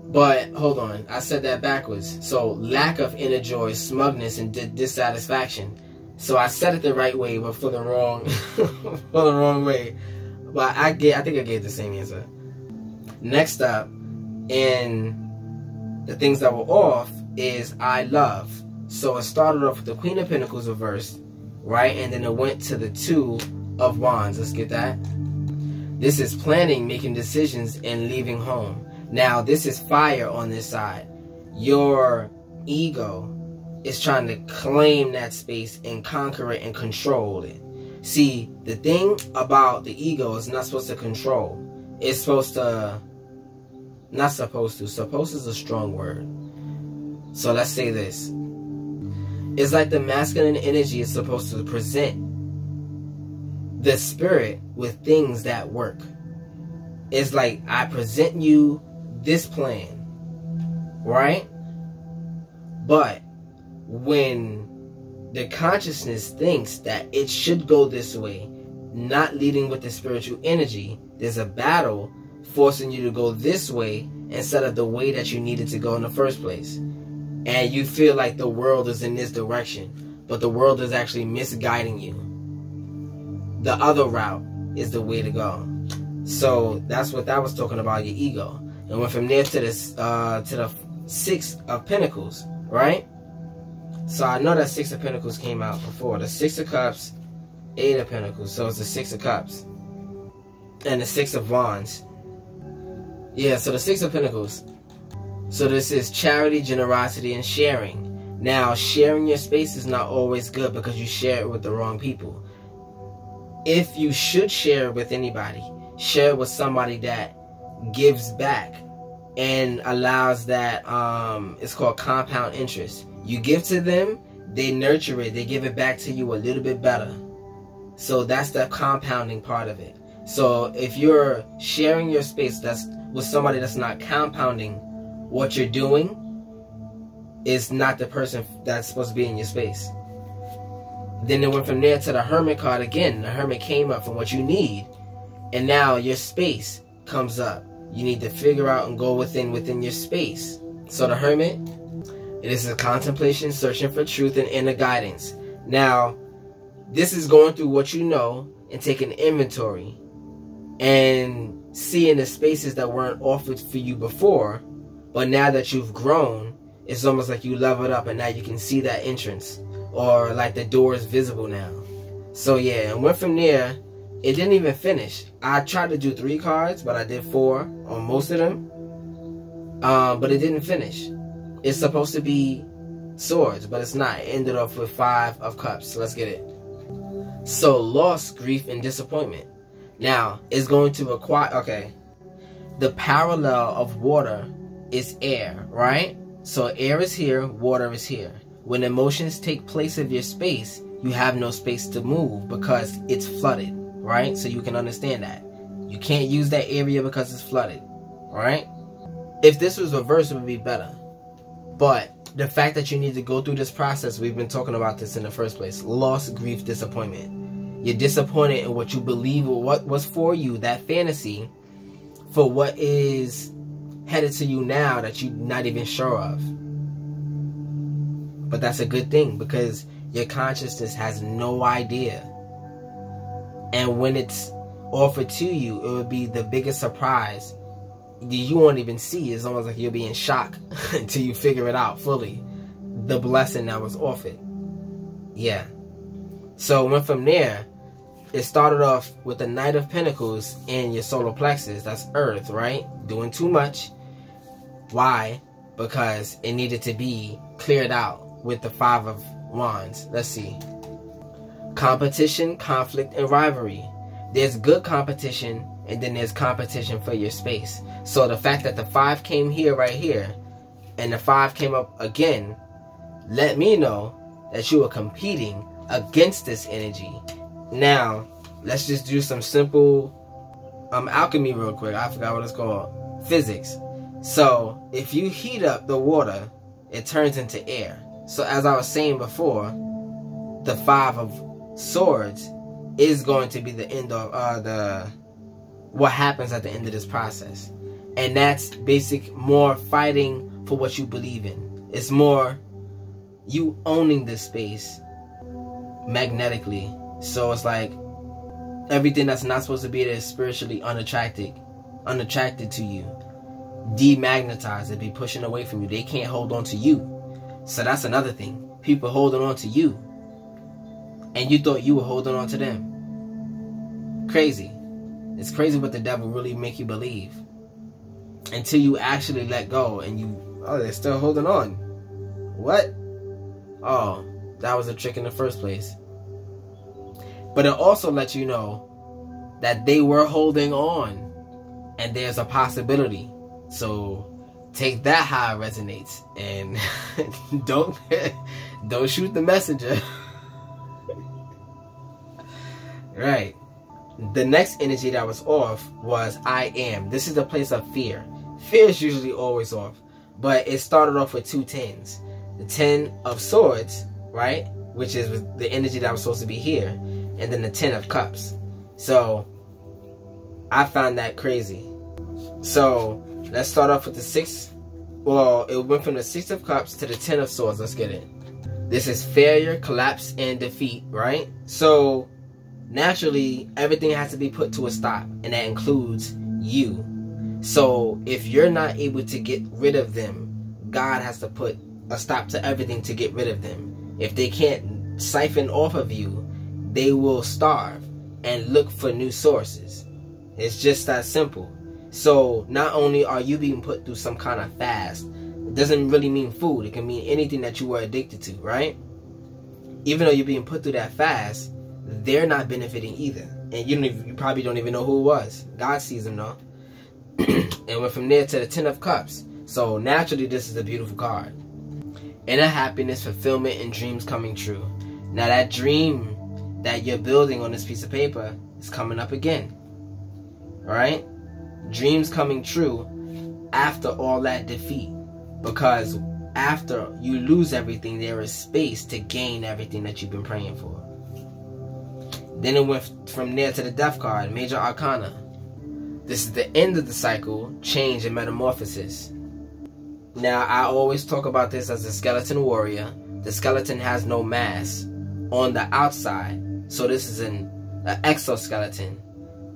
[SPEAKER 1] But hold on, I said that backwards. So lack of inner joy, smugness, and dissatisfaction. So I said it the right way, but for the wrong, for the wrong way. But I think I gave the same answer. Next up, in the things that were off, is I love. So it started off with the Queen of Pentacles reversed, right? And then it went to the 2 of Wands. Let's get that. This is planning, making decisions, and leaving home. Now, this is fire on this side. Your ego is trying to claim that space and conquer it and control it. See, the thing about the ego is not supposed to control. It's supposed to... Not supposed to. Supposed is a strong word. So let's say this. It's like the masculine energy is supposed to present the spirit with things that work. It's like, I present you this plan, right? But when the consciousness thinks that it should go this way, not leading with the spiritual energy, there's a battle forcing you to go this way instead of the way that you needed to go in the first place. And you feel like the world is in this direction, but the world is actually misguiding you. the other route is the way to go. So that's what that was talking about, your ego. And went from there to this to the Six of Pentacles, right? So I know that Six of Pentacles came out before. The Six of Cups, Eight of Pentacles. So it's the Six of Cups. And the Six of Wands. Yeah, so the Six of Pentacles. So this is charity, generosity, and sharing. Now, sharing your space is not always good because you share it with the wrong people. If you should share it with anybody, share it with somebody that gives back and allows that, it's called compound interest. You give to them, they nurture it, they give it back to you a little bit better. So that's the compounding part of it. So if you're sharing your space that's with somebody that's not compounding what you're doing, is not the person that's supposed to be in your space. Then it went from there to the Hermit card again. The Hermit came up from what you need. And now your space comes up. You need to figure out and go within your space. So the Hermit, it is a contemplation, searching for truth and inner guidance. Now, this is going through what you know and taking inventory and seeing the spaces that weren't offered for you before, but now that you've grown, it's almost like you leveled up and now you can see that entrance, or like the door is visible now. So yeah, and went from there. It didn't even finish. I tried to do 3 cards, but I did 4 on most of them. But it didn't finish. It's supposed to be swords, but it's not. It ended up with 5 of cups. So let's get it. So loss, grief, and disappointment. Now, it's going to require, okay, the parallel of water is air, right? So air is here, water is here. When emotions take place of your space, you have no space to move because it's flooded, right? So you can understand that. You can't use that area because it's flooded, right? If this was reversed, it would be better. But the fact that you need to go through this process, we've been talking about this in the first place. Loss, grief, disappointment. You're disappointed in what you believe or what was for you, that fantasy, for what is headed to you now that you're not even sure of. But that's a good thing because your consciousness has no idea. And when it's offered to you, it would be the biggest surprise. You won't even see. It's almost like you'll be in shock until you figure it out fully. The blessing that was offered. Yeah. So went from there. It started off with the Knight of Pentacles in your solar plexus. That's Earth, right? Doing too much. Why? Because it needed to be cleared out with the 5 of Wands. Let's see. Competition, conflict, and rivalry. There's good competition, and then there's competition for your space. So the fact that the 5 came here, right here, and the 5 came up again, let me know that you are competing against this energy. Now, let's just do some simple alchemy real quick. I forgot what it's called. Physics. So, if you heat up the water, it turns into air. So, as I was saying before, the 5 of Swords is going to be the end of what happens at the end of this process. And that's basic, more fighting for what you believe in. It's more you owning this space magnetically. So it's like everything that's not supposed to be there is spiritually unattracted to you. Demagnetized. It'd be pushing away from you. They can't hold on to you. So that's another thing. People holding on to you. And you thought you were holding on to them. Crazy. It's crazy what the devil really make you believe. Until you actually let go and you, oh, they're still holding on. What? Oh, that was a trick in the first place. But it also lets you know that they were holding on. And there's a possibility. So take that how it resonates. And don't shoot the messenger. Right. The next energy that was off was I am. This is the place of fear. Fear is usually always off. But it started off with 2 tens. The 10 of Swords, right? Which is the energy that was supposed to be here. And then the 10 of Cups. So, I found that crazy. So, let's start off with the 6. Well, it went from the 6 of Cups to the 10 of Swords. Let's get it. This is failure, collapse, and defeat, right? So, naturally everything has to be put to a stop, and that includes you. So if you're not able to get rid of them, God has to put a stop to everything to get rid of them. If they can't siphon off of you, they will starve and look for new sources. It's just that simple. So not only are you being put through some kind of fast, it doesn't really mean food. It can mean anything that you were addicted to, right? Even though you're being put through that fast, they're not benefiting either. And you probably don't even know who it was. God sees them though. And went from there to the 10 of Cups. So naturally this is a beautiful card. Inner happiness, fulfillment, and dreams coming true. Now that dream that you're building on this piece of paper is coming up again. Alright? Dreams coming true after all that defeat. Because after you lose everything, there is space to gain everything that you've been praying for. Then it went from there to the Death card, Major Arcana. This is the end of the cycle, change and metamorphosis. Now, I always talk about this as a skeleton warrior. The skeleton has no mass on the outside. So this is an exoskeleton.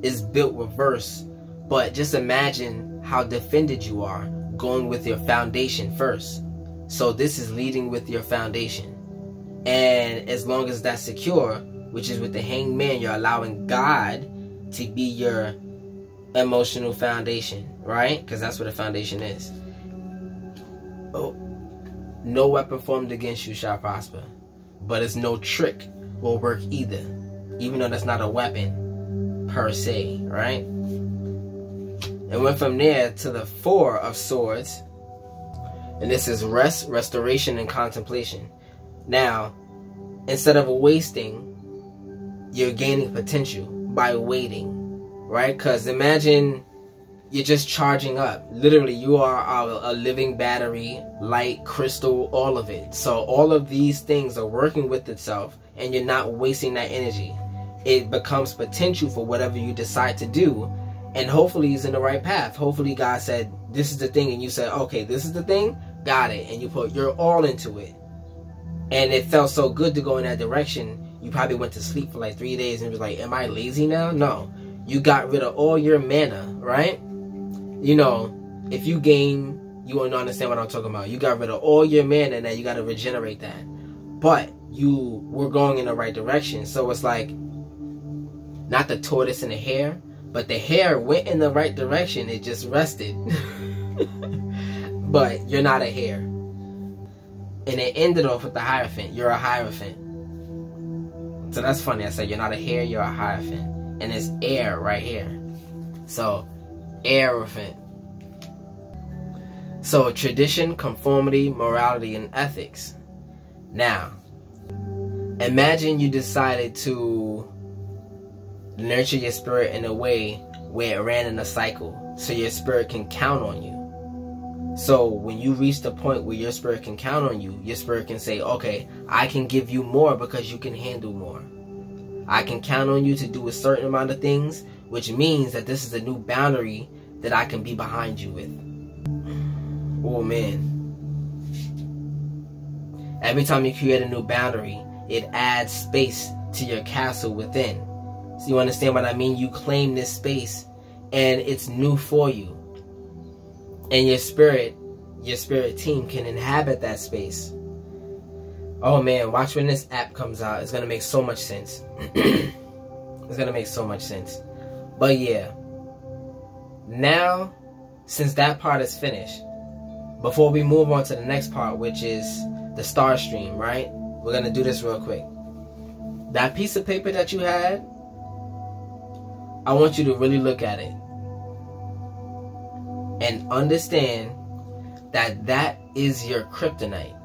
[SPEAKER 1] It's built reverse. But just imagine how defended you are, going with your foundation first. So this is leading with your foundation. And as long as that's secure, which is with the Hanged Man, you're allowing God to be your emotional foundation, right? Because that's what a foundation is. Oh, no weapon formed against you shall prosper, but it's no trick will work either, even though that's not a weapon per se, right? And went from there to the 4 of Swords, and this is rest, restoration, and contemplation. Now, instead of wasting, you're gaining potential by waiting, right? Because imagine you're just charging up. Literally, you are a living battery, light, crystal, all of it. So all of these things are working with itself, and you're not wasting that energy. It becomes potential for whatever you decide to do, and hopefully it's in the right path. Hopefully God said, this is the thing, and you said, okay, this is the thing, got it, and you put your all into it. And it felt so good to go in that direction, you probably went to sleep for like 3 days and was like, am I lazy now? No. You got rid of all your mana, right? You know, if you game, you won't understand what I'm talking about. You got rid of all your mana, and now you got to regenerate that. But you were going in the right direction. So it's like, not the tortoise and the hare, but the hare went in the right direction. It just rested. But you're not a hare. And it ended off with the Hierophant. You're a Hierophant. So that's funny. I said you're not a hare, you're a Hierophant. And it's air right here. So, Hierophant. So, tradition, conformity, morality, and ethics. Now, imagine you decided to nurture your spirit in a way where it ran in a cycle, so your spirit can count on you. So when you reach the point where your spirit can count on you, your spirit can say, okay, I can give you more because you can handle more. I can count on you to do a certain amount of things, which means that this is a new boundary that I can be behind you with. Oh man. Every time you create a new boundary, it adds space to your castle within. So you understand what I mean? You claim this space and it's new for you. And your spirit team can inhabit that space. Oh man, watch when this app comes out. It's going to make so much sense. It's going to make so much sense. But yeah. Now, since that part is finished, before we move on to the next part, which is the star stream, right? We're going to do this real quick. That piece of paper that you had, I want you to really look at it and understand that that is your kryptonite.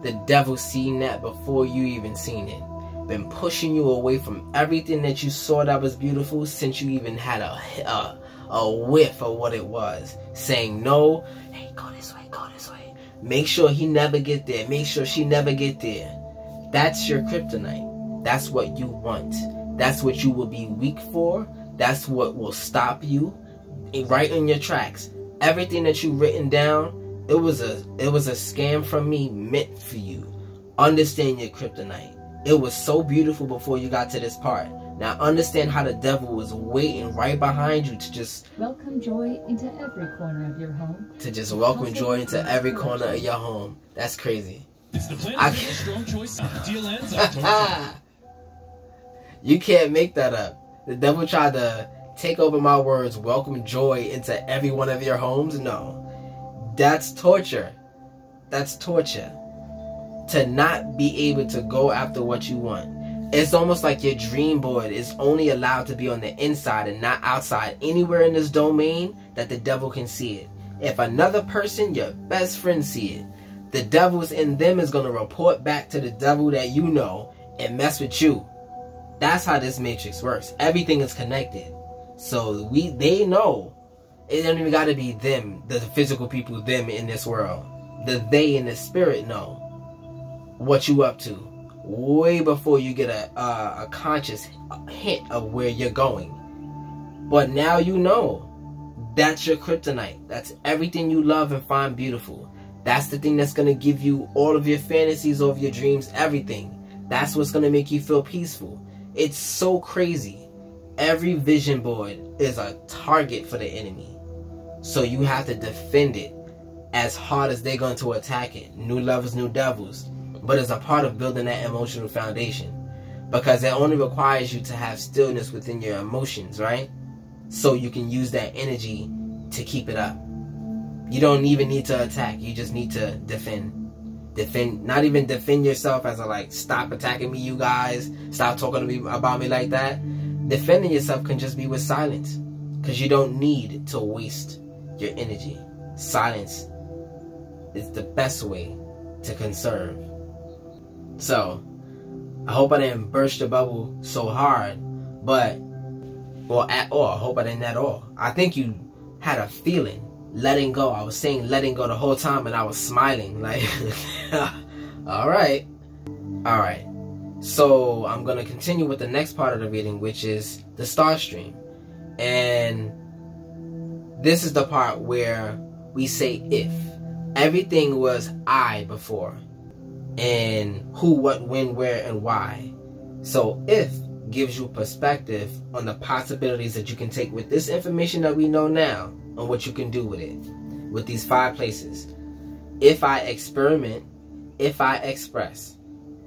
[SPEAKER 1] The devil seen that before you even seen it. Been pushing you away from everything that you saw that was beautiful since you even had a whiff of what it was. Saying no, hey, go this way, go this way. Make sure he never get there. Make sure she never get there. That's your kryptonite. That's what you want. That's what you will be weak for. That's what will stop you right in your tracks. Everything that you written down, it was a scam from me meant for you. Understand your kryptonite. It was so beautiful before you got to this part. Now understand how the devil was waiting right behind you to just
[SPEAKER 2] welcome joy into every corner of your home.
[SPEAKER 1] To just welcome joy into every corner of your home. That's crazy.
[SPEAKER 3] It's the Planet Strong Choice deal ends October.
[SPEAKER 1] You can't make that up. The devil tried to take over my words, welcome joy into every one of your homes. No. That's torture. That's torture. To not be able to go after what you want. It's almost like your dream board is only allowed to be on the inside and not outside anywhere in this domain that the devil can see it. If another person, your best friend, see it, the devil's in them is going to report back to the devil that you know and mess with you. That's how this matrix works. Everything is connected. So they know. It don't even got to be them, the physical people, them in this world. The they in the spirit know what you up to way before you get a conscious hint of where you're going. But now you know. That's your kryptonite. That's everything you love and find beautiful. That's the thing that's going to give you all of your fantasies, all of your dreams, everything. That's what's going to make you feel peaceful. It's so crazy. Every vision board is a target for the enemy. So you have to defend it as hard as they're going to attack it. New levels, new devils. But it's a part of building that emotional foundation. Because it only requires you to have stillness within your emotions, right? So you can use that energy to keep it up. You don't even need to attack. You just need to defend. Defend, not even defend yourself as a like, stop attacking me, you guys. Stop talking to me about me like that. Defending yourself can just be with silence. Because you don't need to waste your energy. Silence is the best way to conserve. So, I hope I didn't burst your bubble so hard. But, or at all. I hope I didn't at all. I think you had a feeling. Letting go. I was saying letting go the whole time and I was smiling. Like, alright. Alright. So, I'm going to continue with the next part of the reading, which is the star stream. And this is the part where we say if. Everything was I before. And who, what, when, where, and why. So, if gives you perspective on the possibilities that you can take with this information that we know now and what you can do with it. With these 5 places. If I experiment, if I express,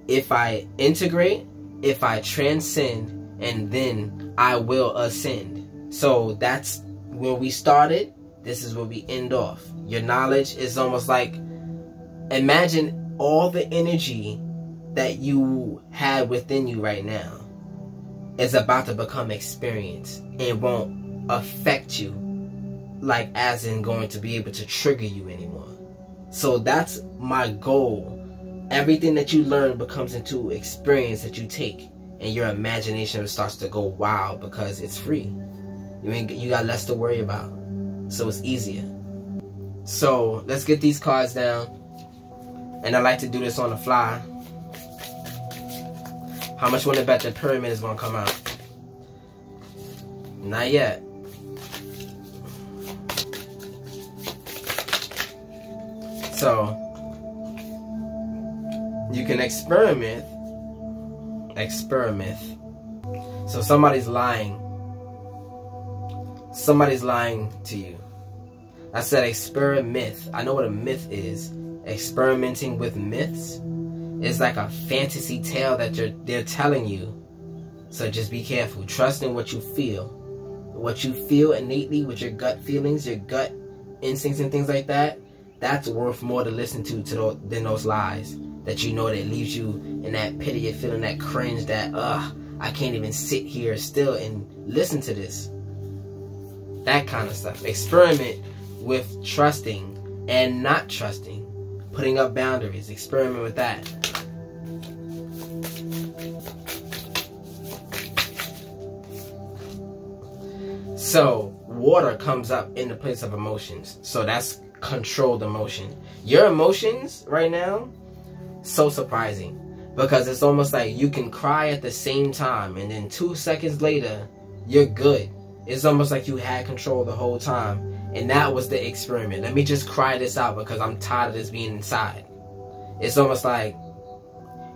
[SPEAKER 1] if I integrate, if I transcend, and then I will ascend. So that's where we started. This is where we end off. Your knowledge is almost like, imagine all the energy that you had within you right now is about to become experience. It won't affect you like as in going to be able to trigger you anymore. So that's my goal. Everything that you learn becomes into experience that you take, and your imagination starts to go wild because it's free. You got less to worry about, so it's easier. So let's get these cards down. And I like to do this on the fly. How much want to bet the pyramid is going to come out? Not yet. So, you can experiment. So somebody's lying. Somebody's lying to you. I said experiment. I know what a myth is. Experimenting with myths is like a fantasy tale that they're telling you. So just be careful. Trust in what you feel. What you feel innately with your gut feelings, your gut instincts and things like that, that's worth more to listen to than those lies. That you know that leaves you in that pity, you're feeling that cringe, that, I can't even sit here still and listen to this. That kind of stuff. Experiment with trusting and not trusting. Putting up boundaries. Experiment with that. So, water comes up in the place of emotions. So that's controlled emotion. Your emotions right now, so surprising. Because it's almost like you can cry at the same time, and then 2 seconds later, you're good. It's almost like you had control the whole time. And that was the experiment. Let me just cry this out because I'm tired of this being inside. It's almost like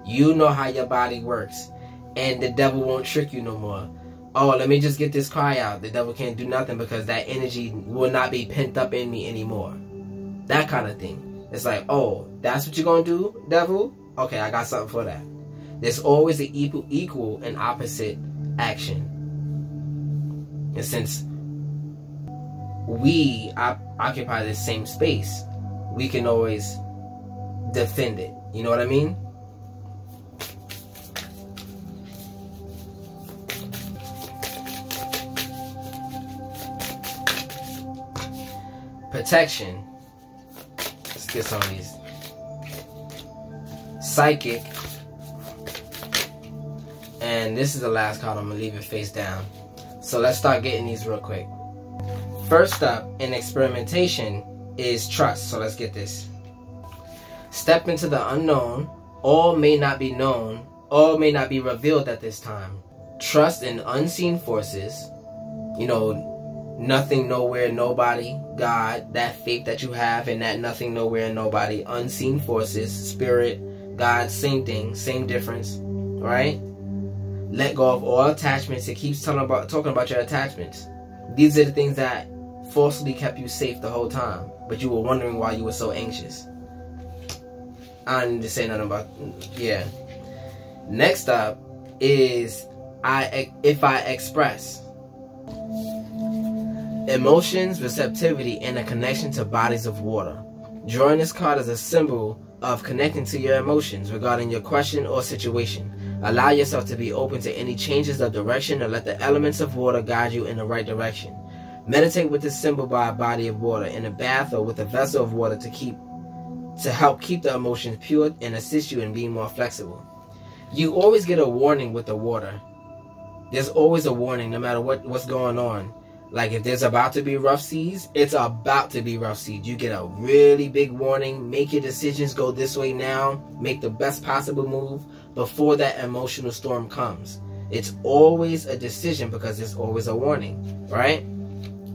[SPEAKER 1] You know how your body works. And the devil won't trick you no more. Oh, let me just get this cry out. The devil can't do nothing because that energy will not be pent up in me anymore. That kind of thing. It's like, oh, that's what you're going to do, devil? Okay, I got something for that. There's always an equal and opposite action. And since we occupy the same space, we can always defend it. You know what I mean? Protection. Let's get some of these. Psychic. And this is the last card. I'm going to leave it face down. So let's start getting these real quick. First up in experimentation is trust. So let's get this. Step into the unknown. All may not be known. All may not be revealed at this time. Trust in unseen forces. You know, nothing, nowhere, nobody, God, that faith that you have in that nothing, nowhere, nobody, unseen forces, spirit, God, same thing, same difference, right? Let go of all attachments. It keeps talking about your attachments. These are the things that falsely kept you safe the whole time, but you were wondering why you were so anxious. I don't need to say nothing about, yeah. Next up is if I express. Emotions, receptivity, and a connection to bodies of water. Drawing this card is a symbol of connecting to your emotions regarding your question or situation. Allow yourself to be open to any changes of direction and let the elements of water guide you in the right direction. Meditate with this symbol by a body of water in a bath or with a vessel of water to help keep the emotions pure and assist you in being more flexible. You always get a warning with the water. There's always a warning no matter what's going on. Like if there's about to be rough seas, it's about to be rough seas. You get a really big warning. Make your decisions, go this way now. Make the best possible move before that emotional storm comes. It's always a decision because there's always a warning, right?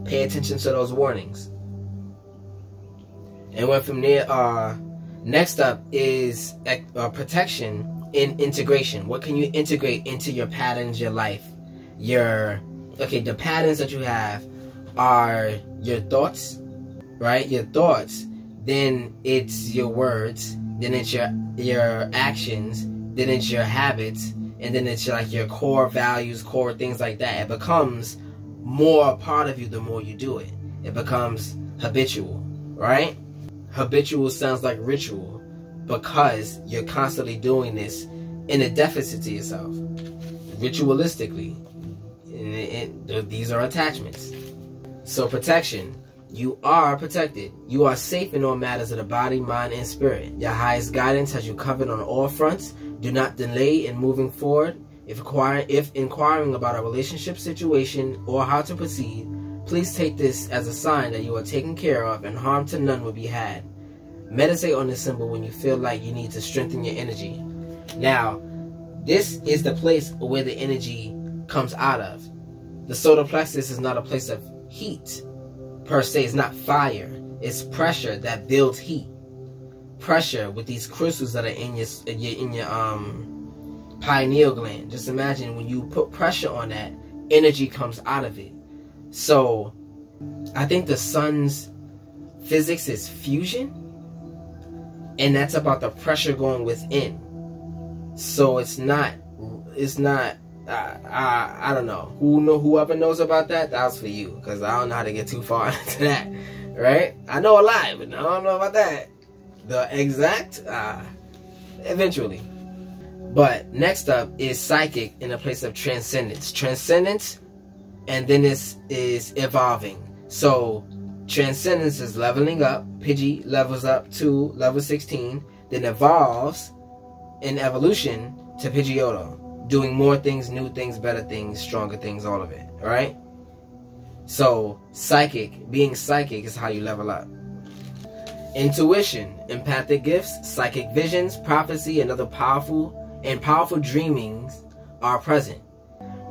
[SPEAKER 1] Pay attention to those warnings. And went from there, next up is protection in integration. What can you integrate into your patterns, your life? The patterns that you have are your thoughts, right? Your thoughts, then it's your words, then it's your actions, then it's your habits, and then it's like your core values, core things like that. It becomes more a part of you the more you do it. It becomes habitual, right? Habitual sounds like ritual because you're constantly doing this in a deficit to yourself, ritualistically. These are attachments. So protection. You are protected. You are safe in all matters of the body, mind, and spirit. Your highest guidance has you covered on all fronts. Do not delay in moving forward. If inquiring about a relationship situation or how to proceed, please take this as a sign that you are taken care of and harm to none will be had. Meditate on this symbol when you feel like you need to strengthen your energy. Now, this is the place where the energy comes out of. The solar plexus is not a place of heat per se. It's not fire. It's pressure that builds heat. Pressure with these crystals that are in your pineal gland. Just imagine when you put pressure on that, energy comes out of it. So I think the sun's physics is fusion, and that's about the pressure going within. So it's not I don't know. Whoever knows about that, that's for you, because I don't know how to get too far into that, right? I know a lot, but I don't know about that. The exact, eventually. But next up is psychic in a place of transcendence. Transcendence, and then this is evolving. So transcendence is leveling up. Pidgey levels up to level 16, then evolves in evolution to Pidgeotto. Doing more things, new things, better things, stronger things, all of it, right? So, being psychic is how you level up. Intuition, empathic gifts, psychic visions, prophecy, and other powerful dreamings are present.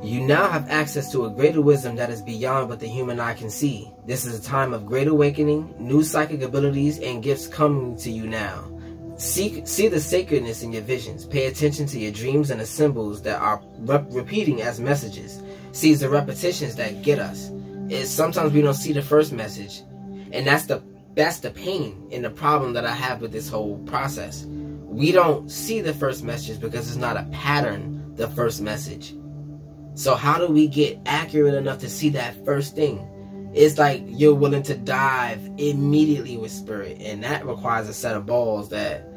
[SPEAKER 1] You now have access to a greater wisdom that is beyond what the human eye can see. This is a time of great awakening, new psychic abilities and gifts coming to you now. See the sacredness in your visions. Pay attention to your dreams and the symbols that are repeating as messages. See, it's the repetitions that get us. Is sometimes we don't see the first message, and that's the pain and the problem that I have with this whole process. We don't see the first message because it's not a pattern, the first message. So how do we get accurate enough to see that first thing? It's like you're willing to dive immediately with spirit, and that requires a set of balls that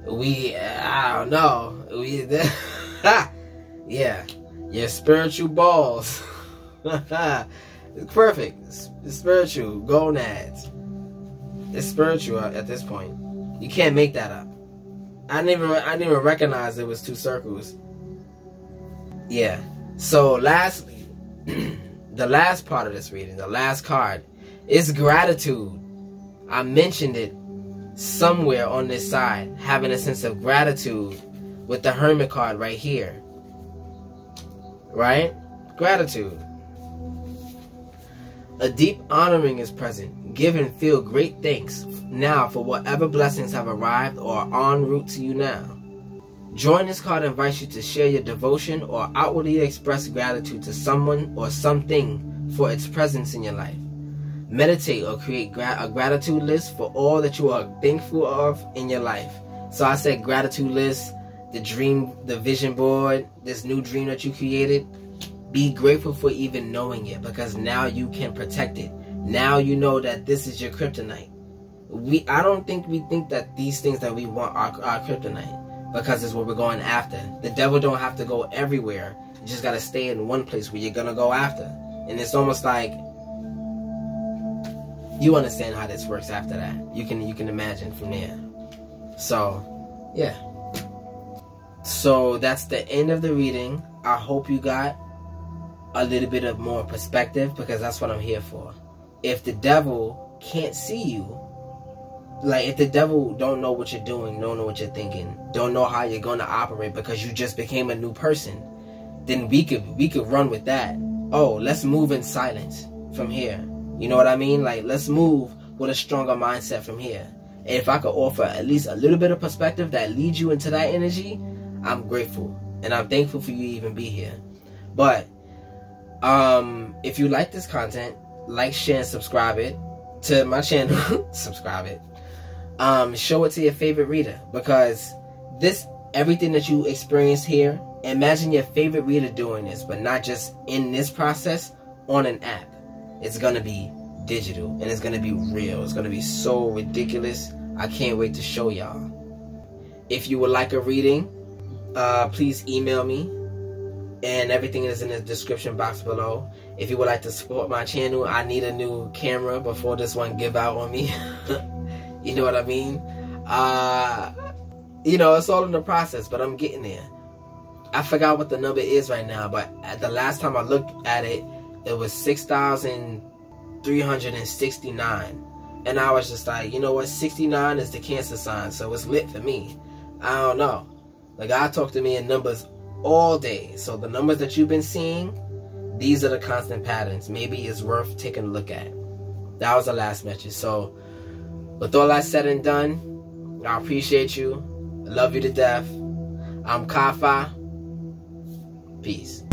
[SPEAKER 1] I don't know. Yeah, your spiritual balls. It's perfect. It's spiritual gonads. It's spiritual at this point. You can't make that up. I didn't even recognize it was two circles. Yeah. So lastly, the last part of this reading, the last card, is gratitude. I mentioned it somewhere on this side, having a sense of gratitude with the Hermit card right here. Right? Gratitude. A deep honoring is present. Give and feel great thanks now for whatever blessings have arrived or are en route to you now. Drawing this card invites you to share your devotion or outwardly express gratitude to someone or something for its presence in your life. Meditate or create a gratitude list for all that you are thankful of in your life. So I said gratitude list, the vision board, this new dream that you created. Be grateful for even knowing it, because now you can protect it. Now you know that this is your kryptonite. I don't think we think that these things that we want are kryptonite, because it's what we're going after. The devil don't have to go everywhere. You just got to stay in one place where you're going to go after. And it's almost like, you understand how this works after that. You can imagine from there. So, yeah. So that's the end of the reading. I hope you got a little bit of more perspective, because that's what I'm here for. If the devil can't see you, like if the devil don't know what you're doing, don't know what you're thinking, don't know how you're going to operate because you just became a new person, then we could run with that. Oh, let's move in silence from here. You know what I mean? Like, let's move with a stronger mindset from here. And if I could offer at least a little bit of perspective that leads you into that energy, I'm grateful. And I'm thankful for you to even be here. But if you like this content, like, share, and subscribe it to my channel. Subscribe it. Show it to your favorite reader, because everything that you experience here, imagine your favorite reader doing this, but not just in this process, on an app. It's going to be digital, and it's going to be real. It's going to be so ridiculous. I can't wait to show y'all. If you would like a reading, please email me, and everything is in the description box below. If you would like to support my channel, I need a new camera before this one give out on me. You know what I mean? You know, it's all in the process, but I'm getting there. I forgot what the number is right now, but at the last time I looked at it, it was 6,369. And I was just like, you know what? 69 is the Cancer sign, so it's lit for me. I don't know. Like, God talked to me in numbers all day. So the numbers that you've been seeing, these are the constant patterns. Maybe it's worth taking a look at. That was the last message. So with all that said and done, I appreciate you. I love you to death. I'm KyFy. Peace.